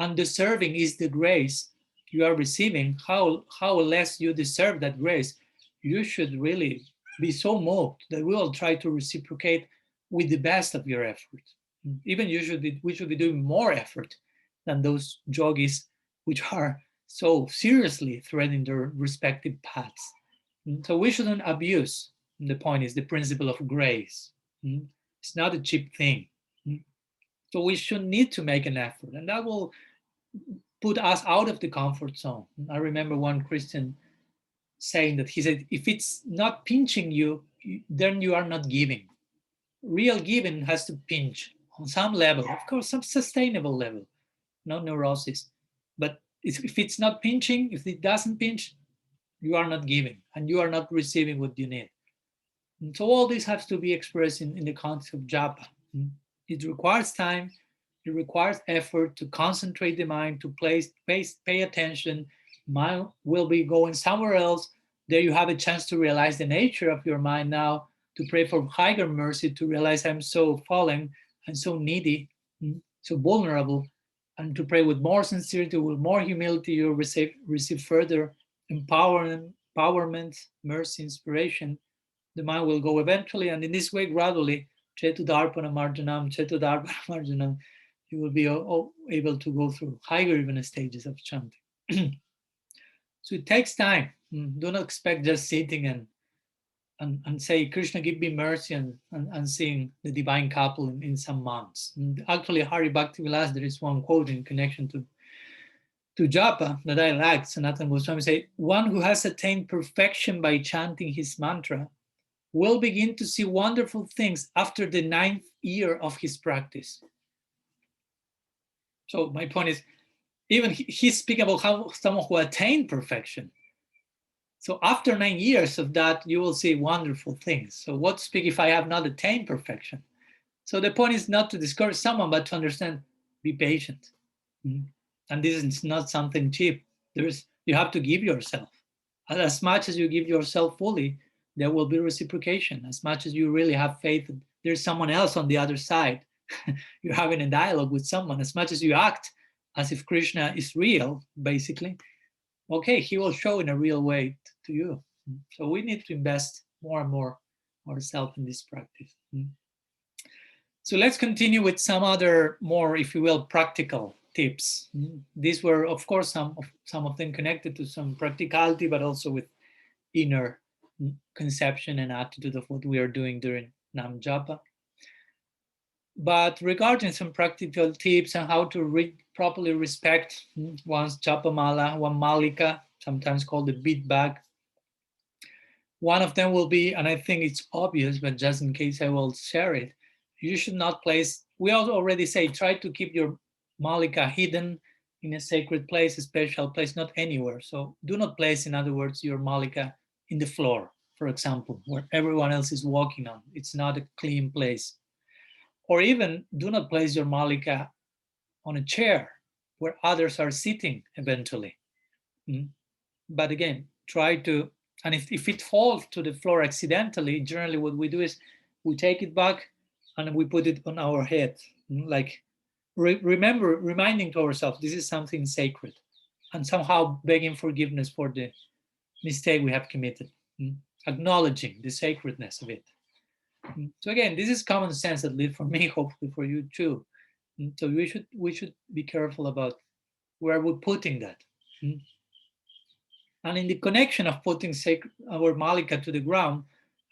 Speaker 1: undeserving is the grace you are receiving, how less you deserve that grace, you should really be so moved that we will try to reciprocate with the best of your effort. Even we should be doing more effort than those yogis which are so seriously threading their respective paths. So we shouldn't abuse. The point is the principle of grace. It's not a cheap thing. So we should need to make an effort, and that will put us out of the comfort zone. I remember one Christian saying that he said, if it's not pinching you, then you are not giving. Real giving has to pinch on some level, of course, some sustainable level, no neurosis. But if it's not pinching, if it doesn't pinch, you are not giving and you are not receiving what you need. And so all this has to be expressed in the context of japa. It requires time, it requires effort to concentrate the mind, to pay attention. Mind will be going somewhere else. There you have a chance to realize the nature of your mind now, to pray for higher mercy, to realize I'm so fallen and so needy, so vulnerable, and to pray with more sincerity, with more humility, you'll receive further empowerment, mercy, inspiration. The mind will go eventually, and in this way, gradually, Chetu Darpana Marjanam, Chetu Darpana Marjanam, you will be able to go through higher even stages of chanting. So it takes time. Do not expect just sitting and say, Krishna, give me mercy, and sing the divine couple in some months. And actually, Hari Bhakti Vilas, there is one quote in connection to japa that I liked. Sanatana Goswami say, one who has attained perfection by chanting his mantra will begin to see wonderful things after the 9th year of his practice. So my point is, even he's speaking about how someone who attained perfection. So after 9 years of that, you will see wonderful things. So what to speak if I have not attained perfection? So the point is not to discourage someone, but to understand, be patient. And this is not something cheap. You have to give yourself. And as much as you give yourself fully, there will be reciprocation. As much as you really have faith that there's someone else on the other side, you're having a dialogue with someone, as much as you act as if Krishna is real, basically, okay, he will show in a real way to you. So we need to invest more and more ourselves in this practice. So let's continue with some other more, if you will, practical tips. These were, of course, some of them connected to some practicality, but also with inner conception and attitude of what we are doing during Nama-japa. But regarding some practical tips on how to properly respect one's japa mala, one malika, sometimes called the bead bag. One of them will be, and I think it's obvious, but just in case I will share it, you should not place, we already say, try to keep your malika hidden in a sacred place, a special place, not anywhere. So do not place, in other words, your malika in the floor, for example, where everyone else is walking on. It's not a clean place. Or even do not place your malika on a chair where others are sitting eventually. But again, try to, and if it falls to the floor accidentally, generally what we do is we take it back and we put it on our head, like reminding to ourselves, this is something sacred, and somehow begging forgiveness for the mistake we have committed, acknowledging the sacredness of it. So again, this is common sense, at least for me, hopefully for you too. So we should be careful about where we're putting that. And in the connection of putting our malika to the ground,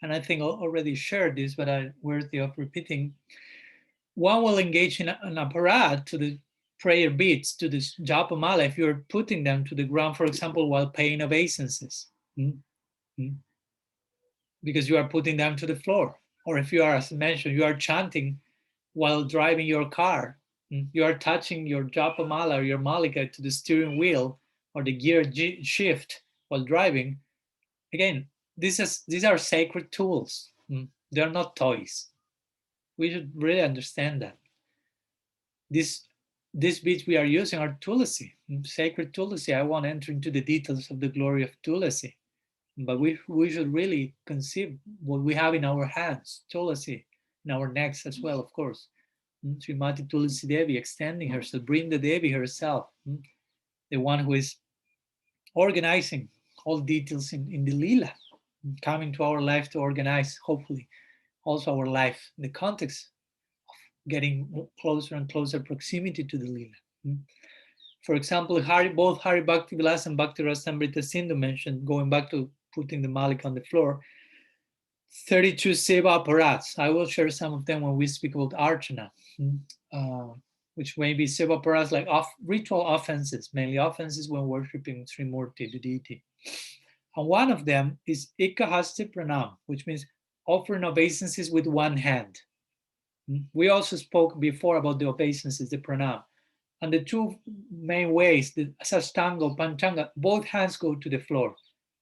Speaker 1: and I think I already shared this, but I'm worthy of repeating, one will engage in an apparat to the prayer beads, to the japa mala, if you're putting them to the ground, for example, while paying obeisances, because you are putting them to the floor. Or if you are, as mentioned, you are chanting while driving your car, you are touching your japa mala or your malika to the steering wheel or the gear shift while driving. Again, these are sacred tools. They're not toys. We should really understand that. These beads we are using are tulasi, sacred tulasi. I won't enter into the details of the glory of tulasi, but we should really conceive what we have in our hands, tulasi, in our necks as well, of course. Srimati Tulasi Devi extending herself, Brinda Devi herself, the one who is organizing all details in the lila, coming to our life to organize, hopefully, also our life in the context of getting closer and closer proximity to the Lila. For example, both Hari Bhakti-Vilas and Bhakti Rasamrita Sindhu mentioned, going back to putting the Malika on the floor, 32 seva aparats. I will share some of them when we speak about Archana, which may be seva aparats like ritual offenses, mainly offenses when worshipping Sri Murti, the deity. And one of them is Ikahaste Pranam, which means offering obeisances with one hand. We also spoke before about the obeisances, the pranam. And the two main ways, the Sastanga, Panchanga, both hands go to the floor.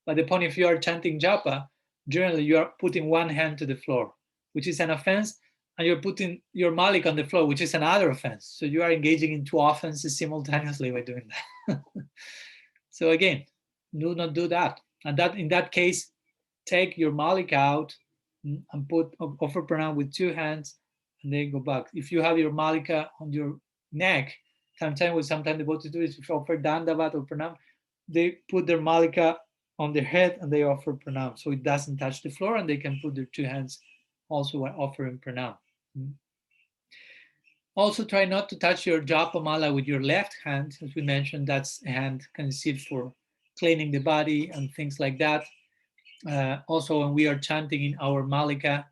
Speaker 1: But the point, if you are chanting japa, generally you are putting one hand to the floor, which is an offense, and you're putting your malik on the floor, which is another offense. So you are engaging in two offenses simultaneously by doing that. So again, do not do that. And that in that case, take your malik out and offer pranam with two hands, and then go back. If you have your malika on your neck, sometimes the devotees do is if you offer dandavat or pranam, they put their malika on their head and they offer pranam, so it doesn't touch the floor, and they can put their two hands also while offering pranam. Also, try not to touch your japa mala with your left hand. As we mentioned, that's a hand conceived for cleaning the body and things like that. Also, when we are chanting in our malika,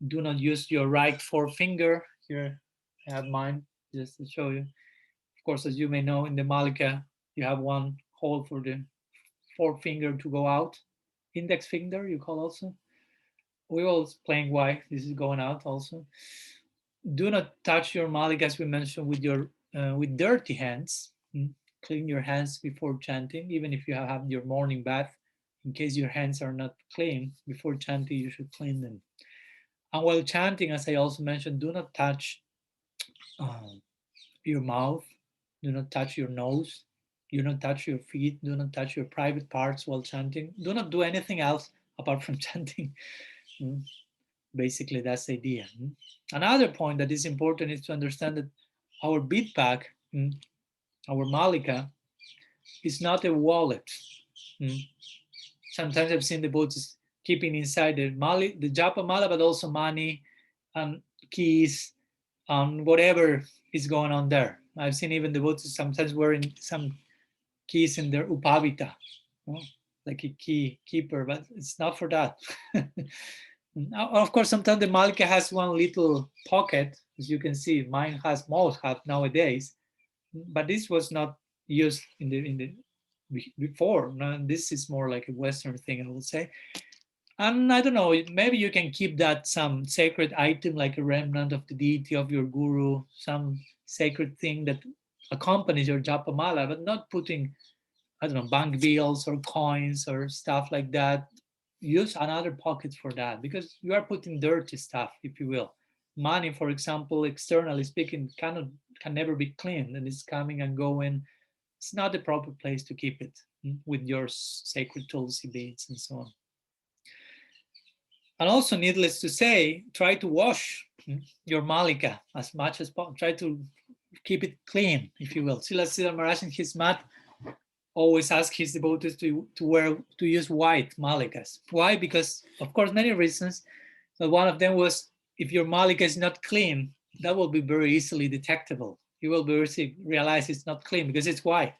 Speaker 1: do not use your right forefinger. Here I have mine just to show you. Of course, as you may know, in the malika, you have one hole for the forefinger to go out. Index finger, you call also. We will explain why this is going out also. Do not touch your malika, as we mentioned, with dirty hands. Clean your hands before chanting, even if you have had your morning bath. In case your hands are not clean before chanting, you should clean them. And while chanting, as I also mentioned, do not touch your mouth, do not touch your nose, do not touch your feet, do not touch your private parts while chanting. Do not do anything else apart from chanting. Basically, that's the idea. Another point that is important is to understand that our bead pack, our malika, is not a wallet. Sometimes I've seen the devotees keeping inside the japa mala, but also money and keys and whatever is going on there. I've seen even the devotees sometimes wearing some keys in their upavita, like a key keeper, but it's not for that. Of course, sometimes the malika has one little pocket, as you can see. Mine has, most have nowadays, but this was not used in the before. No, this is more like a Western thing, I would say. And I don't know, maybe you can keep that some sacred item, like a remnant of the deity of your guru, some sacred thing that accompanies your japa mala, but not putting, I don't know, bank bills or coins or stuff like that. Use another pocket for that, because you are putting dirty stuff, if you will. Money, for example, externally speaking, can never be cleaned, and it's coming and going. It's not the proper place to keep it with your sacred tulsi beads and so on. And also, needless to say, try to wash your malika as much as possible. Try to keep it clean, if you will. Srila Siddhar Maharaj in his mat always asks his devotees to use white malikas. Why? Because, of course, many reasons. But one of them was, if your malika is not clean, that will be very easily detectable. You will be easily realize it's not clean because it's white.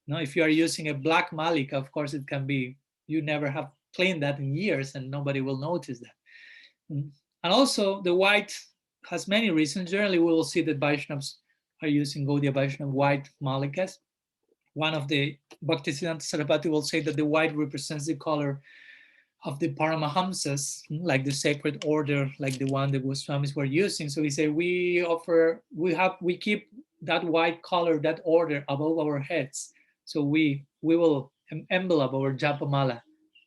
Speaker 1: No, if you are using a black malika, of course, it can be, you never have cleaned that in years and nobody will notice that. And also, the white has many reasons. Generally, we will see that Vaishnavas are using Gaudiya Vaishnav white malikas. One of the Bhaktisiddhanta Saraswati will say that the white represents the color of the Paramahamsas, like the sacred order, like the one the Goswamis were using. So we say we keep that white color, that order above our heads. So we will envelop our japamala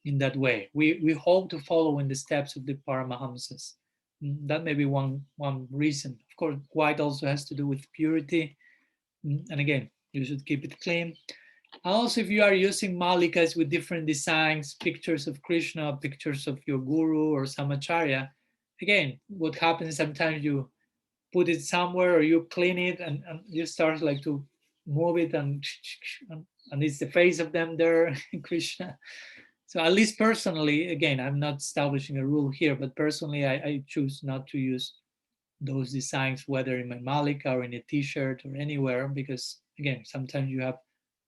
Speaker 1: in that way. We hope to follow in the steps of the Paramahamsas. That may be one reason. Of course, white also has to do with purity. And again, you should keep it clean. Also, if you are using malikas with different designs, pictures of Krishna, pictures of your guru or samacharya, again, what happens sometimes you put it somewhere or you clean it and you start like to move it and it's the face of them there, Krishna. So at least personally, again, I'm not establishing a rule here, but personally, I choose not to use those designs, whether in my malika or in a t-shirt or anywhere, because again, sometimes you have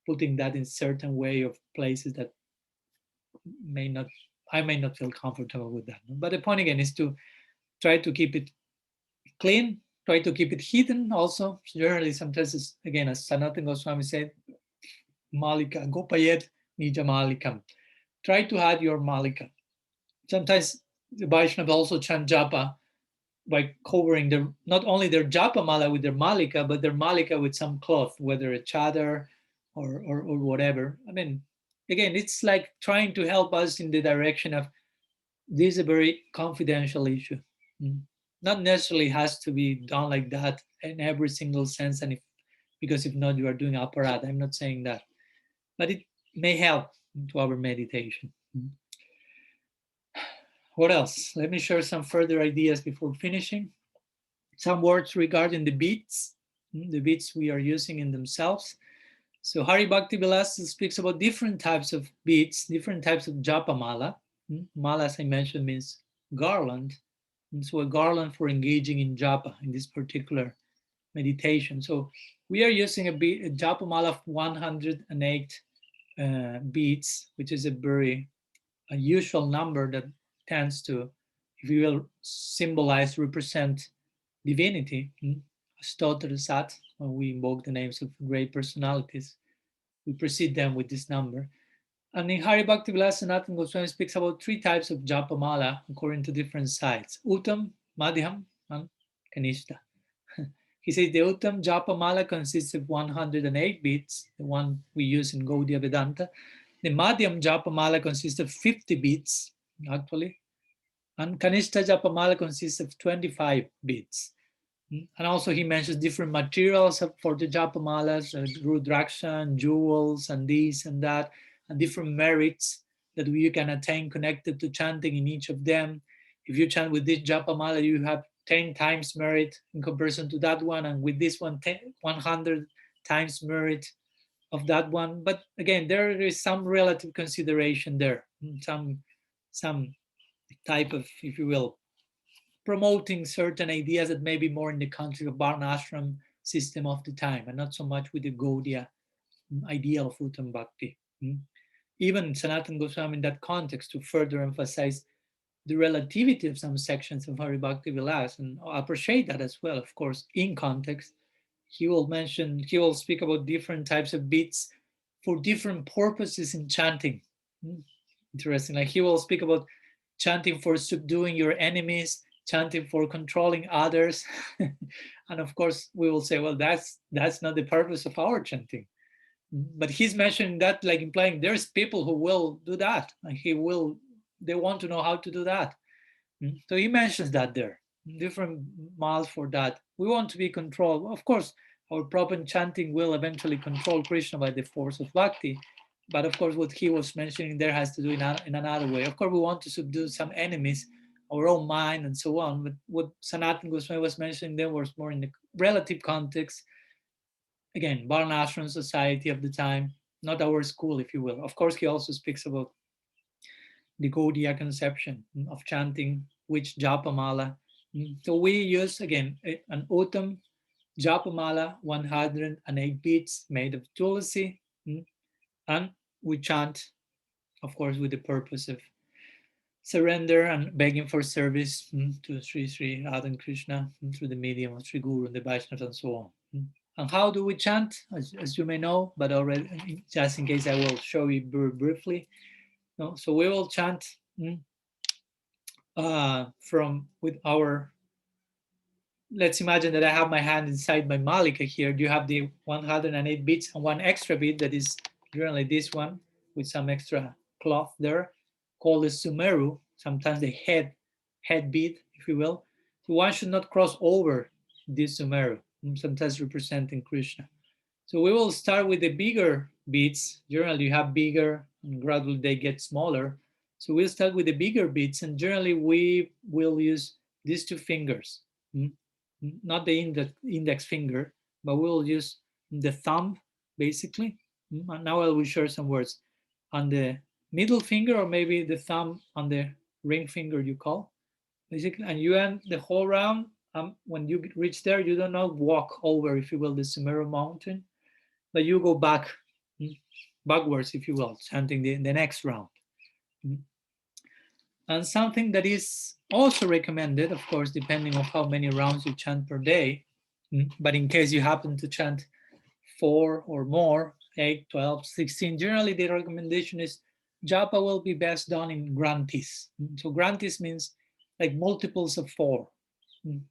Speaker 1: putting that in certain way of places that may not, I may not feel comfortable with that. But the point again is to try to keep it clean, try to keep it hidden also. Generally, sometimes it's, again, as Sanatana Goswami said, malika, gopayet nija malikam. Try to hide your malika. Sometimes the Vaishnava also chant japa by covering their, not only their japa mala with their malika, but their malika with some cloth, whether a chadar or whatever. I mean, again, it's like trying to help us in the direction of this is a very confidential issue. Mm. Not necessarily has to be done like that in every single sense, and if, because if not, you are doing aparat. I'm not saying that, but it may help to our meditation. Mm. What else? Let me share some further ideas before finishing. Some words regarding the beats, the beats we are using in themselves. So Hari Bhakti Vilasa speaks about different types of beats, different types of japa mala. Mala, as I mentioned, means garland. And so a garland for engaging in japa, in this particular meditation. So we are using a japa mala of 108 beats, which is a very usual number that tends to, if you will, symbolize, represent divinity. Stotra Sat, when we invoke the names of great personalities, we precede them with this number. And in Hari Bhakti Vilasa, Sanatana Goswami speaks about three types of japamala according to different sites: Uttam, Madhyam, and Kanishta. He says the Uttam japamala consists of 108 beats, the one we use in Gaudiya Vedanta. The Madhyam japamala consists of 50 beats, actually. And Kanishta japamala consists of 25 beats. And also he mentions different materials for the japamalas, rudraksha and jewels and this and that, and different merits that you can attain connected to chanting in each of them. If you chant with this japamala, you have 10 times merit in comparison to that one, and with this one, 100 times merit of that one. But again, there is some relative consideration there, some type of, if you will, promoting certain ideas that may be more in the context of Varna ashram system of the time, and not so much with the Gaudiya ideal of Uttam Bhakti. Even Sanatana Goswami in that context to further emphasize the relativity of some sections of Hari Bhakti Vilas, and I appreciate that as well, of course, in context. He will speak about different types of beats for different purposes in chanting. Interesting. Like he will speak about chanting for subduing your enemies, chanting for controlling others. And of course, we will say, well, that's not the purpose of our chanting. But he's mentioning that, like implying there's people who will do that, and they want to know how to do that. So he mentions that there, different miles for that. We want to be controlled. Of course, our proper chanting will eventually control Krishna by the force of bhakti. But of course, what he was mentioning there has to do in another way. Of course, we want to subdue some enemies, our own mind, and so on. But what Sanatana Goswami was mentioning there was more in the relative context. Again, Varnashram society of the time, not our school, if you will. Of course, he also speaks about the Gaudiya conception of chanting, which japamala. So we use, again, an Uttam japamala, 108 beats made of tulsi, and we chant, of course, with the purpose of surrender and begging for service to Sri Sri Radha and Krishna through the medium of Sri Guru and the Vaishnavas and so on. And how do we chant? As you may know, but already, just in case, I will show you very briefly. No? So we will chant from with our, let's imagine that I have my hand inside my malika here. You have the 108 beats and one extra beat that is generally this one with some extra cloth there, called the sumeru, sometimes the head beat, if you will. So one should not cross over this sumeru, sometimes representing Krishna. So we will start with the bigger beats. Generally, you have bigger, and gradually they get smaller. So we'll start with the bigger beats, and generally we will use these two fingers, not the index finger, but we'll use the thumb, basically. And now I will share some words on the middle finger or maybe the thumb on the ring finger you call, basically, and you end the whole round. When you reach there, you do not walk over, if you will, the Sumeru mountain, but you go back, backwards, if you will, chanting the next round. And something that is also recommended, of course, depending on how many rounds you chant per day, but in case you happen to chant 4 or more, 8, 12, 16, generally the recommendation is japa will be best done in grantis. So grantis means like multiples of 4.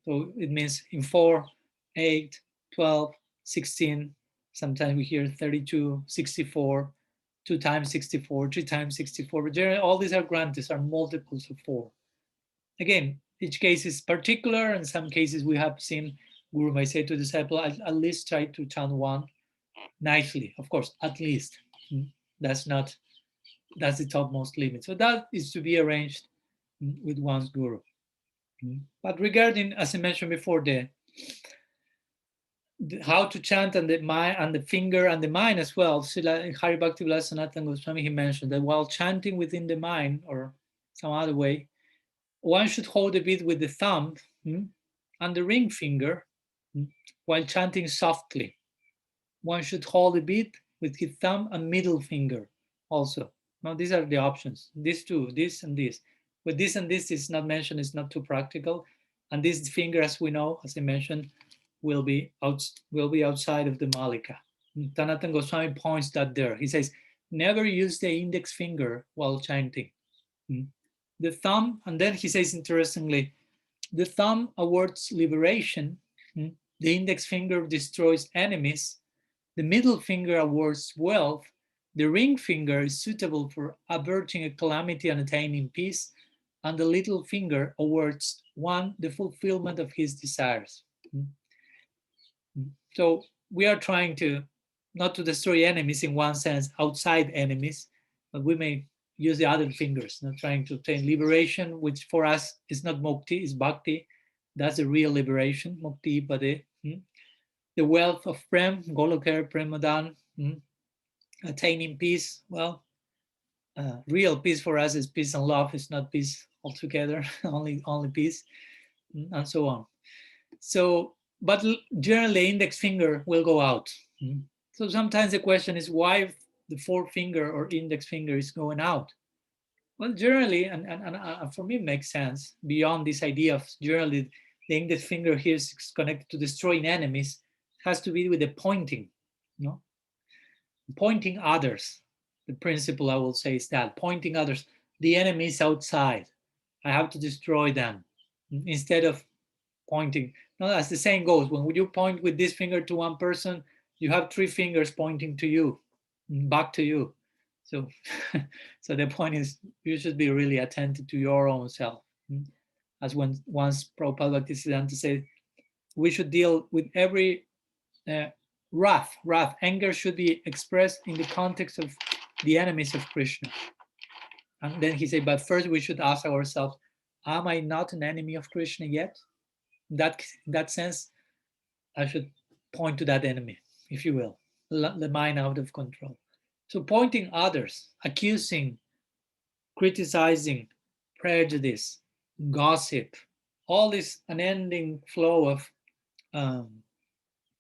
Speaker 1: So it means in 4, 8, 12, 16, sometimes we hear 32, 64, 2 times 64, 3 times 64, but generally all these are grantis, are multiples of 4. Again, each case is particular. In some cases we have seen Guru may say to disciple, at least try to chant one nicely, of course, at least. That's the topmost limit. So that is to be arranged with one's Guru. But regarding, as I mentioned before, the how to chant and the mind and the finger and the mind as well. Hari Bhaktivedanta Sanatana Goswami, he mentioned that while chanting within the mind or some other way, one should hold a bit with the thumb and the ring finger while chanting softly. One should hold a bit with his thumb and middle finger also. Now these are the options. These two, this and this. But this and this is not mentioned, it's not too practical. And this finger, as we know, as I mentioned, will be outside of the Malika. Sanatana Goswami points that there. He says, never use the index finger while chanting. The thumb, and then he says interestingly, the thumb awards liberation, the index finger destroys enemies, the middle finger awards wealth, the ring finger is suitable for averting a calamity and attaining peace, and the little finger awards one the fulfillment of his desires. So we are trying to not to destroy enemies in one sense, outside enemies, but we may use the other fingers, not trying to obtain liberation, which for us is not mukti, is bhakti. That's the real liberation, mukti pade. The wealth of prem, golokar, premadan, attaining peace. Well, real peace for us is peace and love. It's not peace altogether, only peace, and so on. So, but generally, index finger will go out. So sometimes the question is why the forefinger or index finger is going out. Well, generally, and for me, it makes sense. Beyond this idea of generally, the index finger here is connected to destroying enemies. It has to be with the pointing, pointing others. The principle I will say is that pointing others. The enemy is outside. I have to destroy them instead of pointing. No, as the saying goes, when you point with this finger to one person, you have 3 fingers pointing to you, back to you. So, so the point is, you should be really attentive to your own self. As once Prabhupada Bhaktisiddhanta said, we should deal with every wrath. Anger should be expressed in the context of the enemies of Krishna. And then he said, but first we should ask ourselves, am I not an enemy of Krishna yet? In that sense, I should point to that enemy, if you will, the mind out of control. So pointing others, accusing, criticizing, prejudice, gossip, all this unending flow of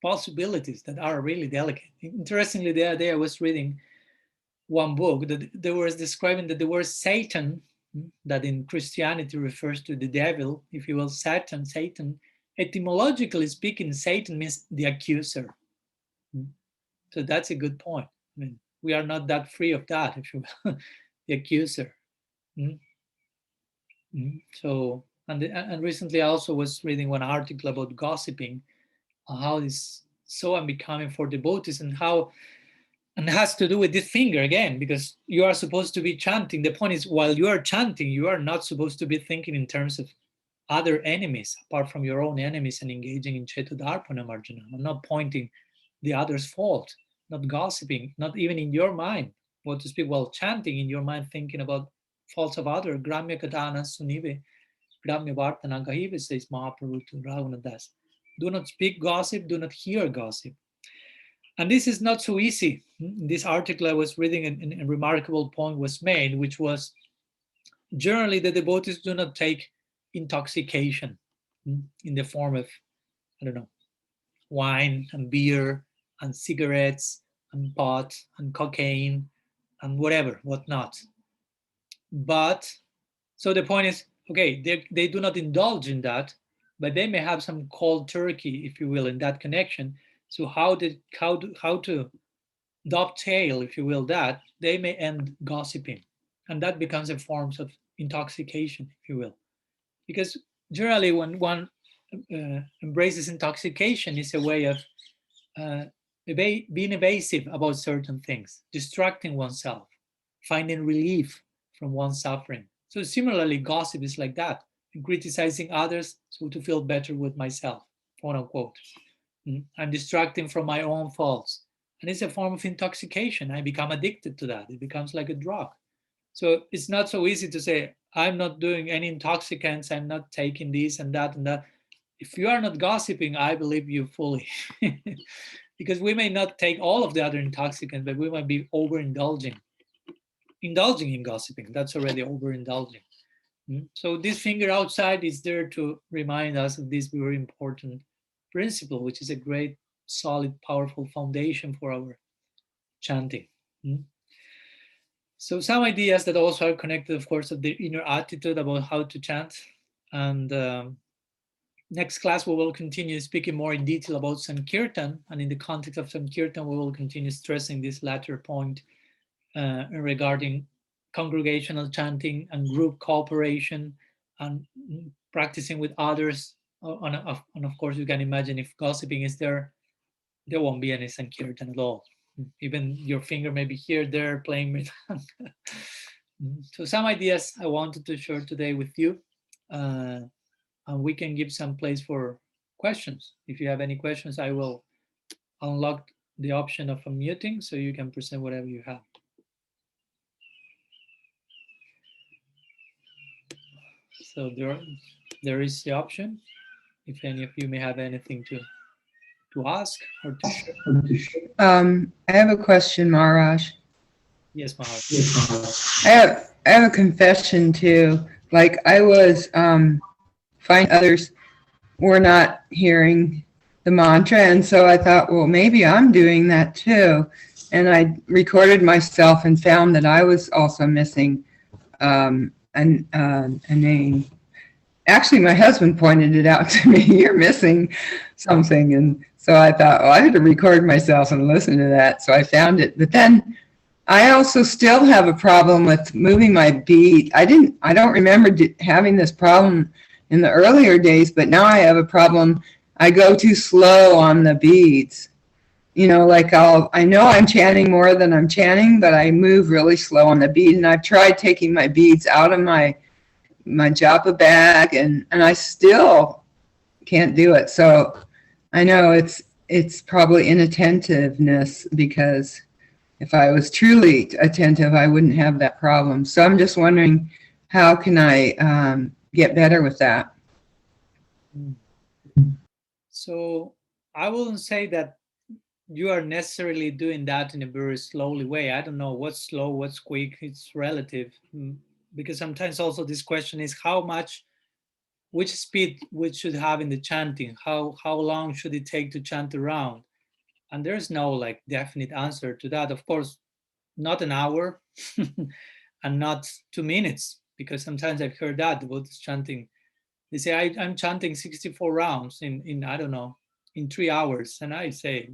Speaker 1: possibilities that are really delicate. Interestingly, the other day I was reading one book that they was describing that the word Satan, that in Christianity refers to the devil, if you will, Satan, etymologically speaking, Satan means the accuser. So that's a good point. I mean, we are not that free of that, if you will, the accuser. So, and recently I also was reading one article about gossiping, how it's so unbecoming for devotees, and how, and it has to do with this finger again, because you are supposed to be chanting. The point is, while you are chanting, you are not supposed to be thinking in terms of other enemies, apart from your own enemies, and engaging in Chetudarpana Marjana, and not pointing the other's fault, not gossiping, not even in your mind, what to speak while chanting in your mind, thinking about faults of other. Gramya Kadana Sunive, Gramya Vartana Gahive, says Mahaprabhu to Ravana Das. Do not speak gossip, do not hear gossip. And this is not so easy. In this article I was reading, a remarkable point was made, which was generally the devotees do not take intoxication in the form of, I don't know, wine and beer and cigarettes and pot and cocaine and whatever, whatnot. But so the point is, okay, they do not indulge in that, but they may have some cold turkey, if you will, in that connection. So how to dovetail, if you will, that they may end gossiping, and that becomes a form of intoxication, if you will, because generally when one embraces intoxication, is a way of uh, being evasive about certain things, distracting oneself, finding relief from one's suffering. So similarly, gossip is like that, criticizing others so to feel better with myself, quote unquote. I'm distracting from my own faults. And it's a form of intoxication. I become addicted to that. It becomes like a drug. So it's not so easy to say, I'm not doing any intoxicants, I'm not taking this and that and that. If you are not gossiping, I believe you fully. Because we may not take all of the other intoxicants, but we might be overindulging. Indulging in gossiping, that's already overindulging. So this finger outside is there to remind us of this very important principle, which is a great, solid, powerful foundation for our chanting. So some ideas that also are connected, of course, of the inner attitude about how to chant. And next class, we will continue speaking more in detail about Sankirtan. And in the context of Sankirtan, we will continue stressing this latter point regarding congregational chanting and group cooperation and practicing with others. And of course, you can imagine if gossiping is there, there won't be any Sankirtan at all. Even your finger may be here, there, playing with. So some ideas I wanted to share today with you. And we can give some place for questions. If you have any questions, I will unlock the option of unmuting so you can present whatever you have. So there is the option. If any of you may have anything to ask or to share.
Speaker 2: I have a question, Maharaj.
Speaker 1: Yes, Maharaj.
Speaker 2: I have a confession too. Like I was finding others were not hearing the mantra, and so I thought, well, maybe I'm doing that too. And I recorded myself and found that I was also missing a name. Actually, my husband pointed it out to me. You're missing something, and so I thought, oh, I had to record myself and listen to that. So I found it, but then I also still have a problem with moving my beat. I don't remember having this problem in the earlier days, but now I have a problem. I go too slow on the beats. Like I know I'm chanting more than I'm chanting, but I move really slow on the beat. And I've tried taking my beads out of my japa bag, and I still can't do it. So I know it's probably inattentiveness, because if I was truly attentive, I wouldn't have that problem. So I'm just wondering, how can I get better with that?
Speaker 1: So I wouldn't say that you are necessarily doing that in a very slowly way. I don't know what's slow, what's quick. It's relative. Because sometimes also this question is which speed we should have in the chanting. How long should it take to chant around? And there's no like definite answer to that. Of course, not an hour and not 2 minutes, because sometimes I've heard that about this chanting. They say I'm chanting 64 rounds in I don't know, in 3 hours, and I say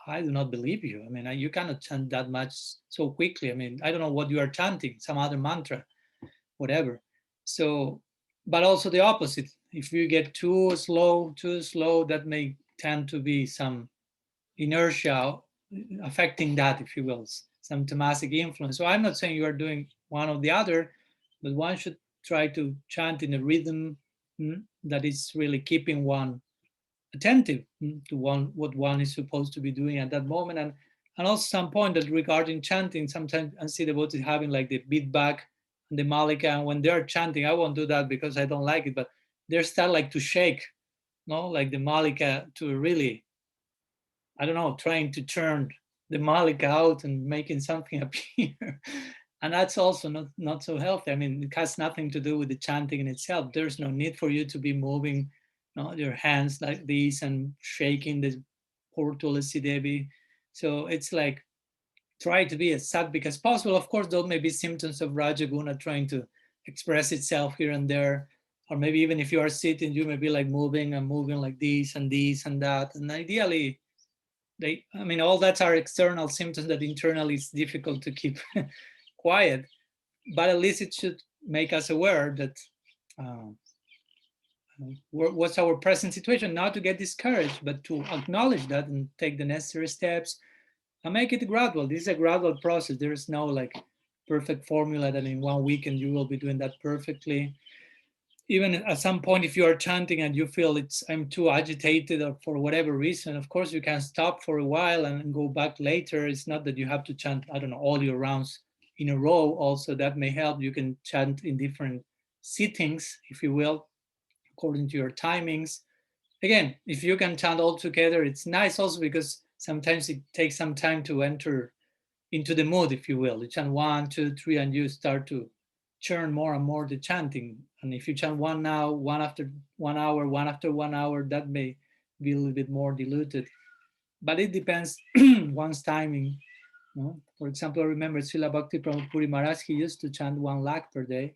Speaker 1: I do not believe you. I mean, you cannot chant that much so quickly. I mean, I don't know what you are chanting, some other mantra, whatever. So, but also the opposite. If you get too slow, that may tend to be some inertia affecting that, if you will, some tamasic influence. So I'm not saying you are doing one or the other, but one should try to chant in a rhythm that is really keeping one attentive to what one is supposed to be doing at that moment. And also some point that regarding chanting, sometimes I see devotees having like the beat back and the malika, and when they're chanting, I won't do that because I don't like it, but they start like to shake, no, like the malika to really I don't know, trying to turn the malik out and making something appear. And that's also not so healthy. I mean, it has nothing to do with the chanting in itself. There's no need for you to be moving, your hands like this and shaking the poor Tulasi Devi. So it's like, try to be as sattvic as possible. Of course, those may be symptoms of Rajaguna trying to express itself here and there. Or maybe even if you are sitting, you may be like moving and moving like this and this and that. And ideally, all that's our external symptoms that internally it's difficult to keep quiet. But at least it should make us aware that what's our present situation, not to get discouraged, but to acknowledge that and take the necessary steps and make it gradual. This is a gradual process. There is no like perfect formula that in 1 weekend you will be doing that perfectly. Even at some point, if you are chanting and you feel I'm too agitated or for whatever reason, of course you can stop for a while and go back later. It's not that you have to chant, I don't know, all your rounds in a row. Also, that may help. You can chant in different sittings, if you will, according to your timings. Again, if you can chant all together, it's nice also because sometimes it takes some time to enter into the mood, if you will. You chant 1, 2, 3, and you start to churn more and more the chanting. And if you chant one now, one after 1 hour, one after 1 hour, that may be a little bit more diluted. But it depends one's timing. For example, I remember Srila Bhakti Pramod Puri Maharaj, he used to chant 1 lakh per day.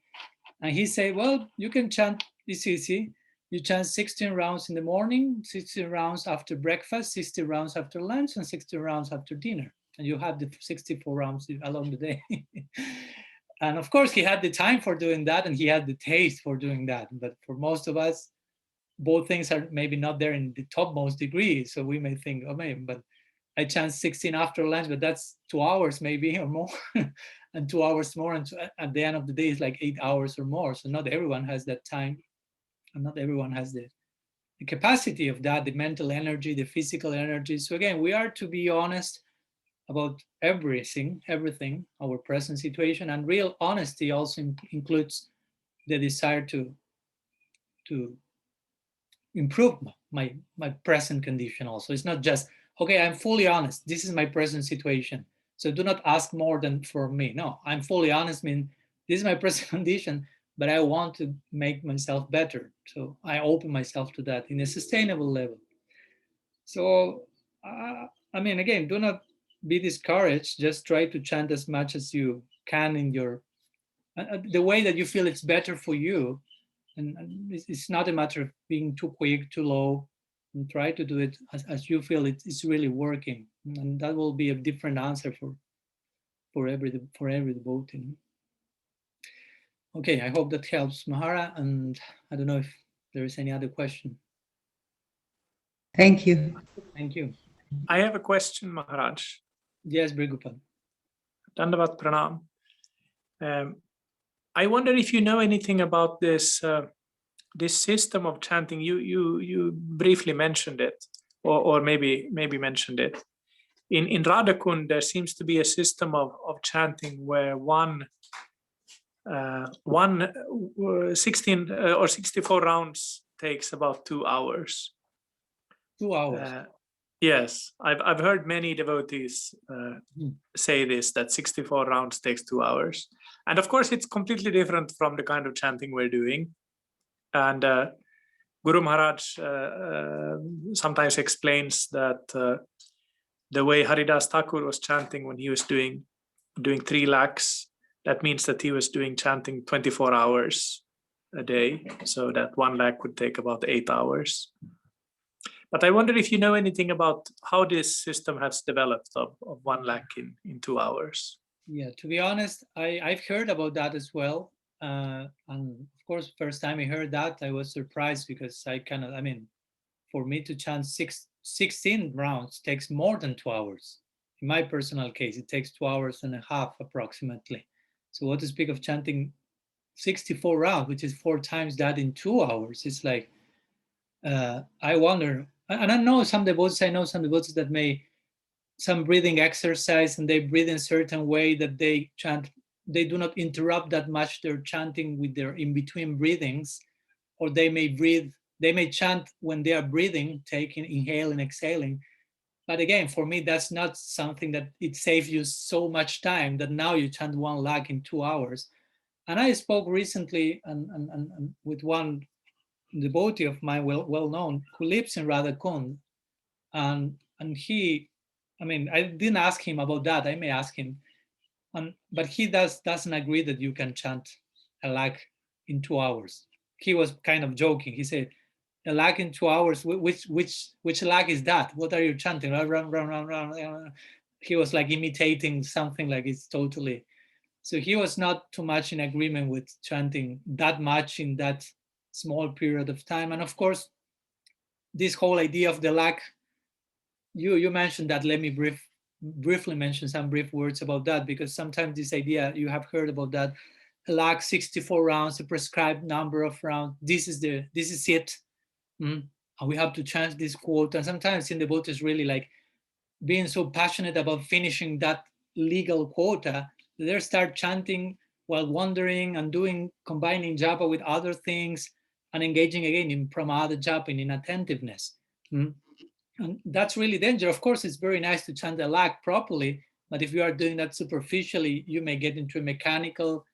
Speaker 1: And he said, well, you can chant, it's easy. You chant 16 rounds in the morning, 16 rounds after breakfast, 60 rounds after lunch, and 60 rounds after dinner. And you have the 64 rounds along the day. And of course, he had the time for doing that, and he had the taste for doing that. But for most of us, both things are maybe not there in the topmost degree. So we may think, oh man, but I chant 16 after lunch, but that's 2 hours maybe or more, and 2 hours more. And at the end of the day, it's like 8 hours or more. So not everyone has that time, and not everyone has the capacity of that, the mental energy, the physical energy. So again, we are to be honest about everything, our present situation, and real honesty also includes the desire to improve my present condition. Also, it's not just okay, I'm fully honest, this is my present situation, so do not ask more than for me. No, I'm fully honest means this is my present condition, but I want to make myself better, so I open myself to that in a sustainable level. So again, do not be discouraged. Just try to chant as much as you can in your the way that you feel it's better for you. And it's not a matter of being too quick, too low. And try to do it as you feel it's really working. And that will be a different answer for every devotee. Okay, I hope that helps, Mahara. And I don't know if there is any other question.
Speaker 2: Thank you.
Speaker 1: Thank you.
Speaker 3: I have a question, Maharaj.
Speaker 1: Yes, Brigupal.
Speaker 3: Dandavat Pranam. I wonder if you know anything about this this system of chanting. You briefly mentioned it, or maybe mentioned it. In Radhakund, there seems to be a system of chanting where 16 or 64 rounds takes about 2 hours.
Speaker 1: 2 hours.
Speaker 3: Yes, I've heard many devotees say this, that 64 rounds takes 2 hours. And of course, it's completely different from the kind of chanting we're doing. And Guru Maharaj sometimes explains that the way Haridas Thakur was chanting when he was doing 3 lakhs, that means that he was doing chanting 24 hours a day. So that 1 lakh would take about 8 hours. But I wonder if you know anything about how this system has developed of 1 lakh in 2 hours.
Speaker 1: Yeah, to be honest, I've heard about that as well. And of course, first time I heard that, I was surprised because for me to chant 16 rounds takes more than 2 hours. In my personal case, it takes 2 hours and a half approximately. So what to speak of chanting 64 rounds, which is 4 times that in 2 hours, it's like, I wonder, and I know some devotees that may some breathing exercise and they breathe in a certain way that they chant, they do not interrupt that much their chanting with their in-between breathings, or they may chant when they are breathing, inhaling, exhaling, But again, for me, that's not something that it saves you so much time that now you chant 1 lakh in 2 hours. And I spoke recently and with one devotee of mine, well known, who lives in Radhakund, and he, I mean, I didn't ask him about that. I may ask him, but he doesn't agree that you can chant a lakh in 2 hours. He was kind of joking. He said, a lakh in 2 hours. Which lakh is that? What are you chanting? Run, run, run, run, run. He was like imitating something like it's totally. So he was not too much in agreement with chanting that much in that small period of time. And of course, this whole idea of the lakh, you mentioned that. Let me briefly mention some brief words about that, because sometimes this idea, you have heard about that, a lakh, 64 rounds, a prescribed number of rounds. This is it. And we have to change this quote. And sometimes in the boat is really like being so passionate about finishing that legal quota, they start chanting while wandering and combining japa with other things and engaging again in pramada japa, in inattentiveness. And that's really dangerous. Of course, it's very nice to chant a lakh properly, but if you are doing that superficially, you may get into a mechanical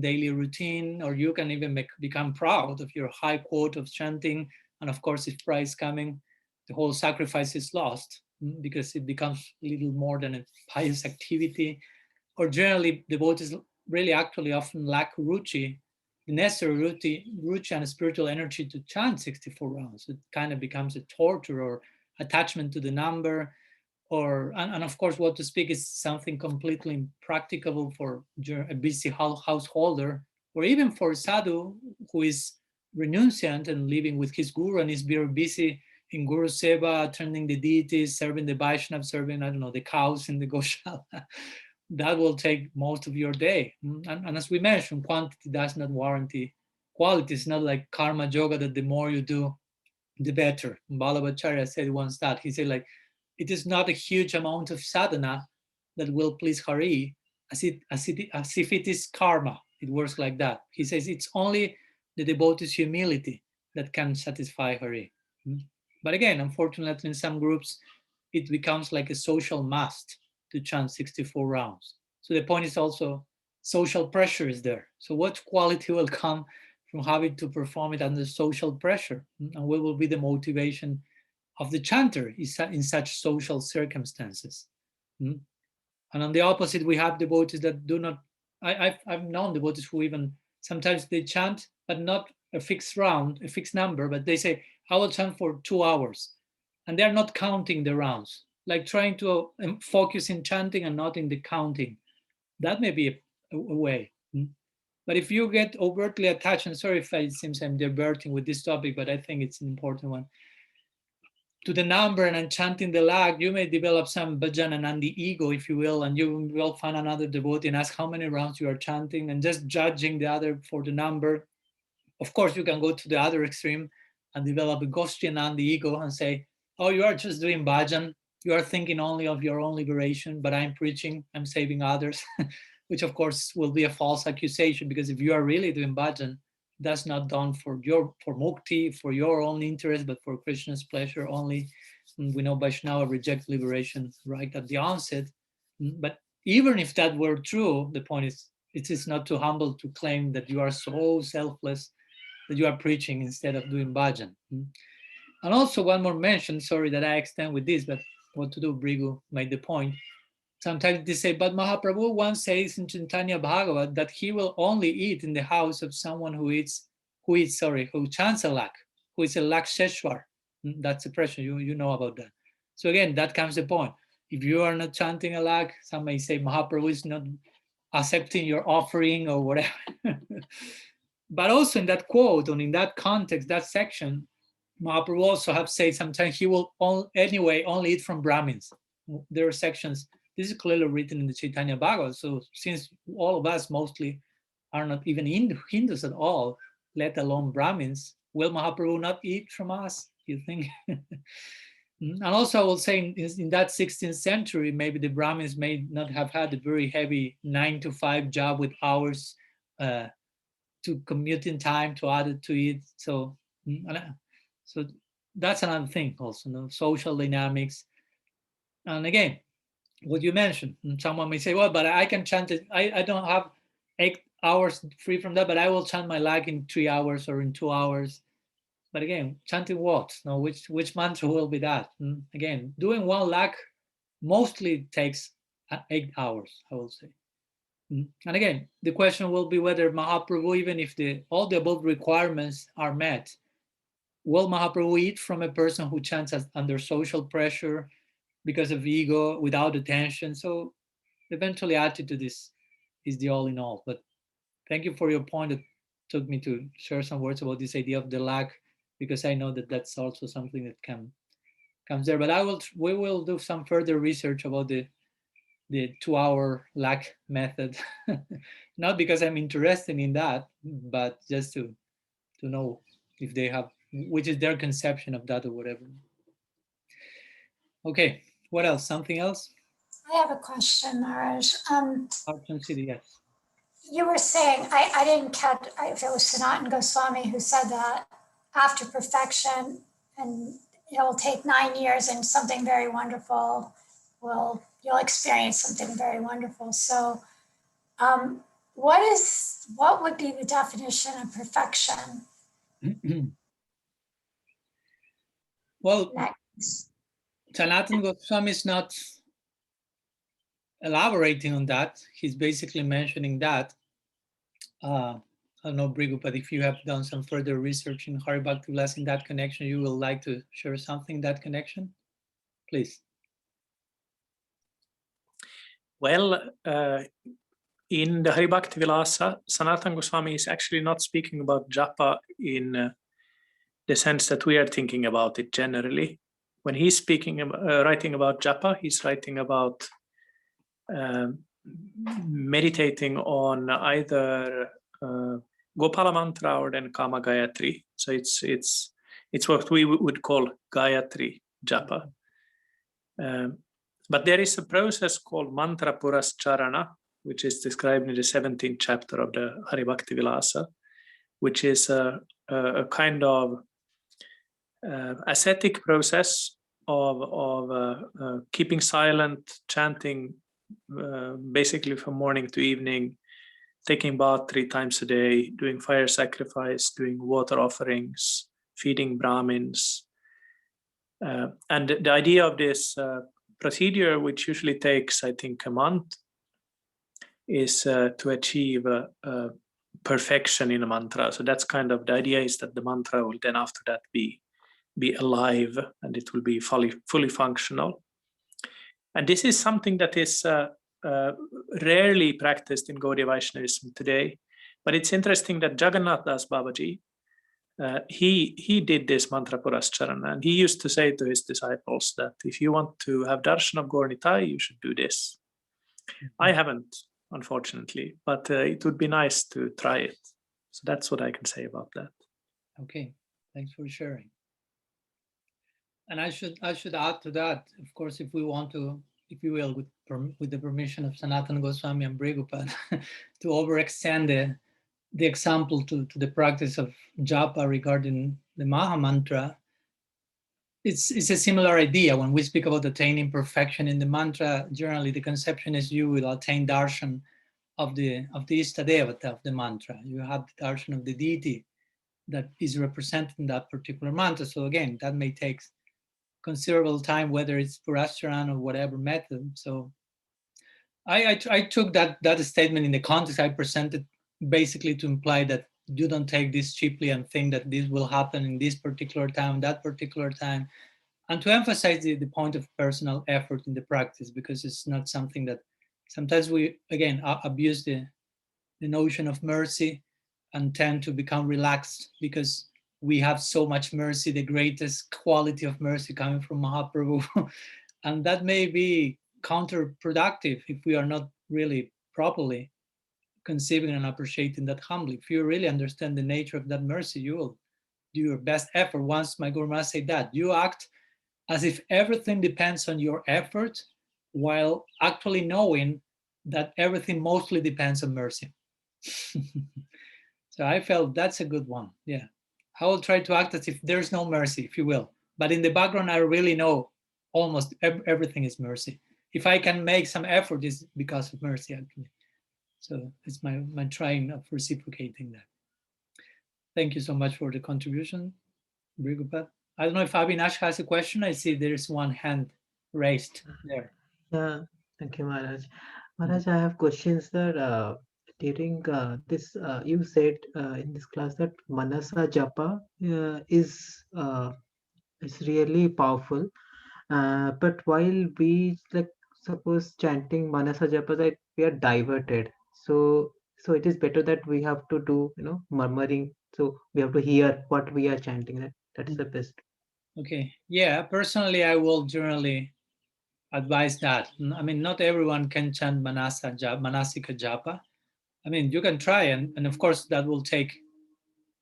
Speaker 1: daily routine, or you can even become proud of your high quote of chanting. And of course, if pride is coming, the whole sacrifice is lost, because it becomes a little more than a pious activity. Or generally, devotees really actually often lack ruchi, the necessary ruchi and spiritual energy to chant 64 rounds. It kind of becomes a torture or attachment to the number, or and of course, what to speak is something completely impracticable for a busy householder, or even for a sadhu who is renunciant and living with his guru and is very busy in guru seva, attending the deities, serving the Vaishnava, serving, I don't know, the cows in the goshala. That will take most of your day. And as we mentioned, quantity does not warranty quality. It's not like karma yoga that the more you do, the better. Balabhacharya said once that. He said, like, it is not a huge amount of sadhana that will please Hari, as if it is karma. It works like that. He says it's only the devotee's humility that can satisfy Hari. But again, unfortunately, in some groups, it becomes like a social must to chant 64 rounds. So the point is also social pressure is there. So what quality will come from having to perform it under social pressure? And what will be the motivation of the chanter in such social circumstances? And on the opposite, we have devotees that do not. I've known devotees who even sometimes they chant, but not a fixed round, a fixed number, but they say, I will chant for 2 hours. And they're not counting the rounds, like trying to focus in chanting and not in the counting. That may be a way. But if you get overtly attached, and sorry if it seems I'm diverting with this topic, but I think it's an important one, to the number and enchanting the lag, you may develop some bhajan and andi ego, if you will, and you will find another devotee and ask how many rounds you are chanting and just judging the other for the number. Of course, you can go to the other extreme and develop a goshti and andi ego and say, oh, you are just doing bhajan. You are thinking only of your own liberation, but I'm preaching, I'm saving others, which of course will be a false accusation, because if you are really doing bhajan, that's not done for mukti, for your own interest, but for Krishna's pleasure only. And we know Vaishnava reject liberation right at the onset. But even if that were true, the point is, it is not too humble to claim that you are so selfless that you are preaching instead of doing bhajan. And also one more mention, sorry that I extend with this, but what to do, Brigu made the point. Sometimes they say, but Mahaprabhu once says in Chaitanya Bhagavat that he will only eat in the house of someone who chants a lakh, who is a laksheshwar. That's the pressure, you know about that. So again, that comes the point. If you are not chanting a lakh, some may say Mahaprabhu is not accepting your offering or whatever. But also in that quote, and in that context, that section, Mahaprabhu also have said sometimes he will anyway only eat from Brahmins. There are sections, this is clearly written in the Chaitanya Bhagavat. So since all of us mostly are not even Hindus at all, let alone Brahmins, will Mahaprabhu not eat from us, you think? And also I will say in that 16th century, maybe the Brahmins may not have had a very heavy 9-to-5 job with hours to commute in time to add it to it. So that's another thing also, social dynamics. And again, what you mentioned, someone may say, well, but I can chant it. I don't have 8 hours free from that, but I will chant my lakh in 3 hours or in 2 hours. But again, chanting what? No, which mantra will be that? Again, doing one lakh mostly takes 8 hours, I will say. And again, the question will be whether Mahaprabhu, even if all the above requirements are met, will Mahaprabhu eat from a person who chants under social pressure because of ego, without attention? So eventually attitude is the all in all. But thank you for your point that took me to share some words about this idea of the lack, because I know that that's also something that comes there. But we will do some further research about the 2-hour lack method. Not because I'm interested in that, but just to know if they have, which is their conception of that or whatever. Okay, what else? Something else?
Speaker 4: I have a question, Maharaj.
Speaker 1: Archon City, yes.
Speaker 4: You were saying, I didn't catch if it was Sanatana Goswami who said that after perfection, and it will take 9 years and something very wonderful you'll experience something very wonderful. So what would be the definition of perfection?
Speaker 1: Well,
Speaker 4: Next.
Speaker 1: Sanatana Goswami is not elaborating on that. He's basically mentioning that. I don't know, Brigu, but if you have done some further research in Hari Bhakti Vilas in that connection, you will like to share something in that connection, please.
Speaker 3: Well, in the Hari Bhakti Vilasa, Sanatana Goswami is actually not speaking about japa in the sense that we are thinking about it generally. When he's writing about japa, he's writing about meditating on either Gopala Mantra or then Kama Gayatri. So it's what we would call Gayatri japa. But there is a process called Mantra Purascharana, which is described in the 17th chapter of the Hari Bhakti Vilasa, which is a kind of ascetic process of keeping silent, chanting basically from morning to evening, taking bath 3 times a day, doing fire sacrifice, doing water offerings, feeding Brahmins. And the idea of this procedure, which usually takes, I think, a month, is to achieve perfection in a mantra. So that's kind of the idea, is that the mantra will then after that be alive and it will be fully functional. And this is something that is rarely practiced in Gaudiya Vaishnavism today. But it's interesting that Jagannath Das Babaji, he did this mantra purascharana, and he used to say to his disciples that if you want to have darshan of Gaur Nitai, you should do this. I haven't, unfortunately, but it would be nice to try it. So that's what I can say about that.
Speaker 1: Okay, thanks for sharing. And I should add to that, of course, if we want to, if you will, with the permission of Sanatana Goswami and Brigupad, to overextend the example to the practice of japa regarding the Maha Mantra, it's a similar idea. When we speak about attaining perfection in the mantra, generally the conception is you will attain darshan of the Istadevata of the mantra. You have the darshan of the deity that is represented in that particular mantra. So again, that may take considerable time, whether it's Purascharana or whatever method. So I took that statement in the context I presented, basically to imply that you don't take this cheaply and think that this will happen in this particular time, that particular time, and to emphasize the point of personal effort in the practice, because it's not something that sometimes we, again, abuse the notion of mercy and tend to become relaxed because we have so much mercy, the greatest quality of mercy coming from Mahaprabhu. And that may be counterproductive if we are not really properly conceiving and appreciating that humbly. If you really understand the nature of that mercy, you will do your best effort. Once my Guru Maharaj said that, you act as if everything depends on your effort, while actually knowing that everything mostly depends on mercy. So I felt that's a good one. Yeah. I will try to act as if there's no mercy, if you will. But in the background, I really know almost everything is mercy. If I can make some effort, it's because of mercy, actually. So it's my trying of reciprocating that. Thank you so much for the contribution, Brigupad. I don't know if Avinash has a question. I see there's one hand raised there.
Speaker 5: Yeah, thank you, Maharaj. Maharaj, I have questions that during this, you said in this class that Manasa Japa is really powerful. But while we like suppose chanting Manasa Japa, that we are diverted. So it is better that we have to do murmuring. So we have to hear what we are chanting. That's the best.
Speaker 1: Okay. Yeah. Personally, I will generally advise that. I mean, not everyone can chant Manasika Japa. I mean, you can try, and of course, that will take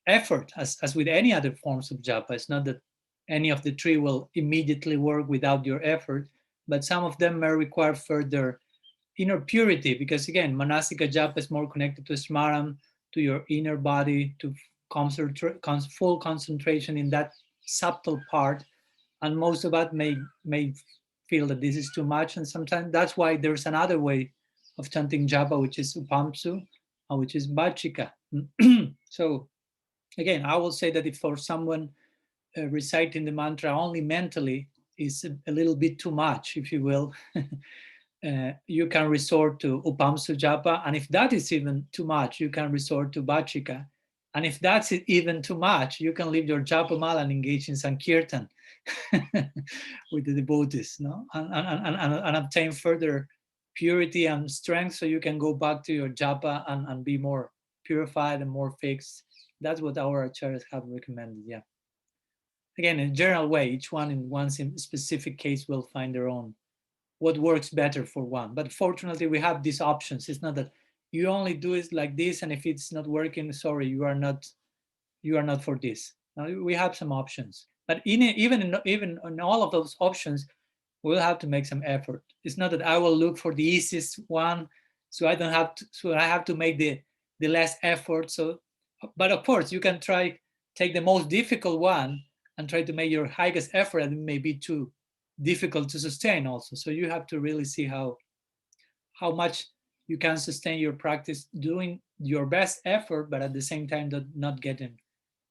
Speaker 1: effort, as with any other forms of japa. It's not that any of the three will immediately work without your effort, but some of them may require further inner purity, because again, manasika japa is more connected to smaran, to your inner body, to full concentration in that subtle part, and most of us may feel that this is too much, and sometimes that's why there's another way of chanting japa, which is upamsu, which is bachika. So again, I will say that if for someone reciting the mantra only mentally is a little bit too much, if you will, you can resort to upamsu japa, and if that is even too much, you can resort to bachika, and if that's even too much, you can leave your japa mala and engage in sankirtan with the devotees, no, and obtain further purity and strength, so you can go back to your japa and be more purified and more fixed. That's what our acharyas have recommended. Yeah. Again, in a general way, each one in one specific case will find their own, what works better for one. But fortunately, we have these options. It's not that you only do it like this, and if it's not working, sorry, you are not for this. Now, we have some options, but even in all of those options, we'll have to make some effort. It's not that I will look for the easiest one, so I don't have to. So I have to make the less effort. So, but of course, you can take the most difficult one and try to make your highest effort, and it may be too difficult to sustain also. So you have to really see how much you can sustain your practice doing your best effort, but at the same time not getting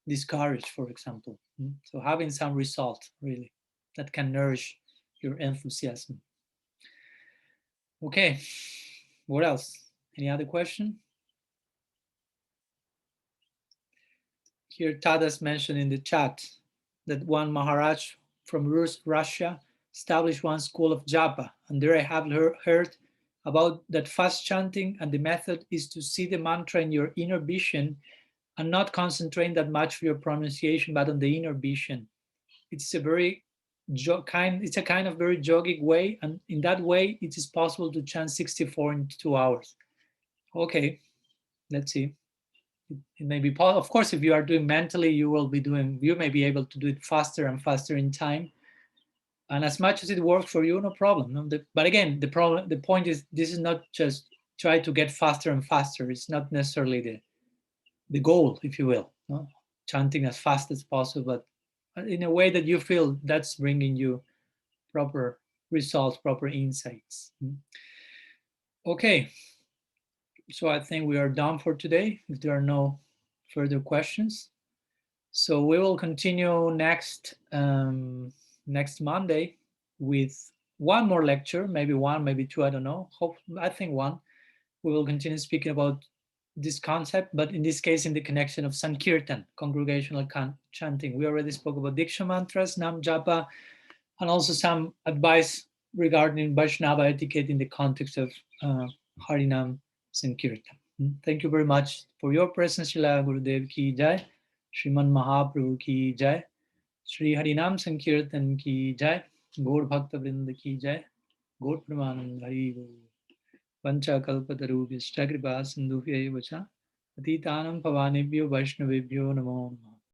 Speaker 1: discouraged, for example. So having some result really that can nourish your enthusiasm. Okay, what else? Any other question? Here Tadas mentioned in the chat that one Maharaj from Russia established one school of japa, and there I have heard about that fast chanting, and the method is to see the mantra in your inner vision and not concentrate that much for your pronunciation, but on the inner vision. It's a kind of very yogic way, and in that way it is possible to chant 64 in 2 hours. Okay, let's see. It may be possible. Of course, if you are doing mentally, you may be able to do it faster and faster in time, and as much as it works for you, no problem. But again, the point is, this is not just try to get faster and faster. It's not necessarily the goal, if you will, no? Chanting as fast as possible, but in a way that you feel that's bringing you proper results, proper insights. Okay, so I think we are done for today, if there are no further questions. So we will continue next Monday with one more lecture, maybe one, maybe two, I don't know. I think one. We will continue speaking about this concept, but in this case, in the connection of Sankirtan, congregational chanting. We already spoke about Diksha Mantras, Nama-japa, and also some advice regarding Vaisnava etiquette in the context of Harinam Sankirtan. Thank you very much for your presence. Srila Gurudev ki jai, Sriman Mahaprabhu ki jai, Sri Harinam Sankirtan ki jai, Gaur Bhakta Vrinda ki jai, Gaur Pramanand Hari Guru. Panchakalpatarubhyascha kripa sindhubhya eva cha Patitanam pavanebhyo vaishnavebhyo namo namaha.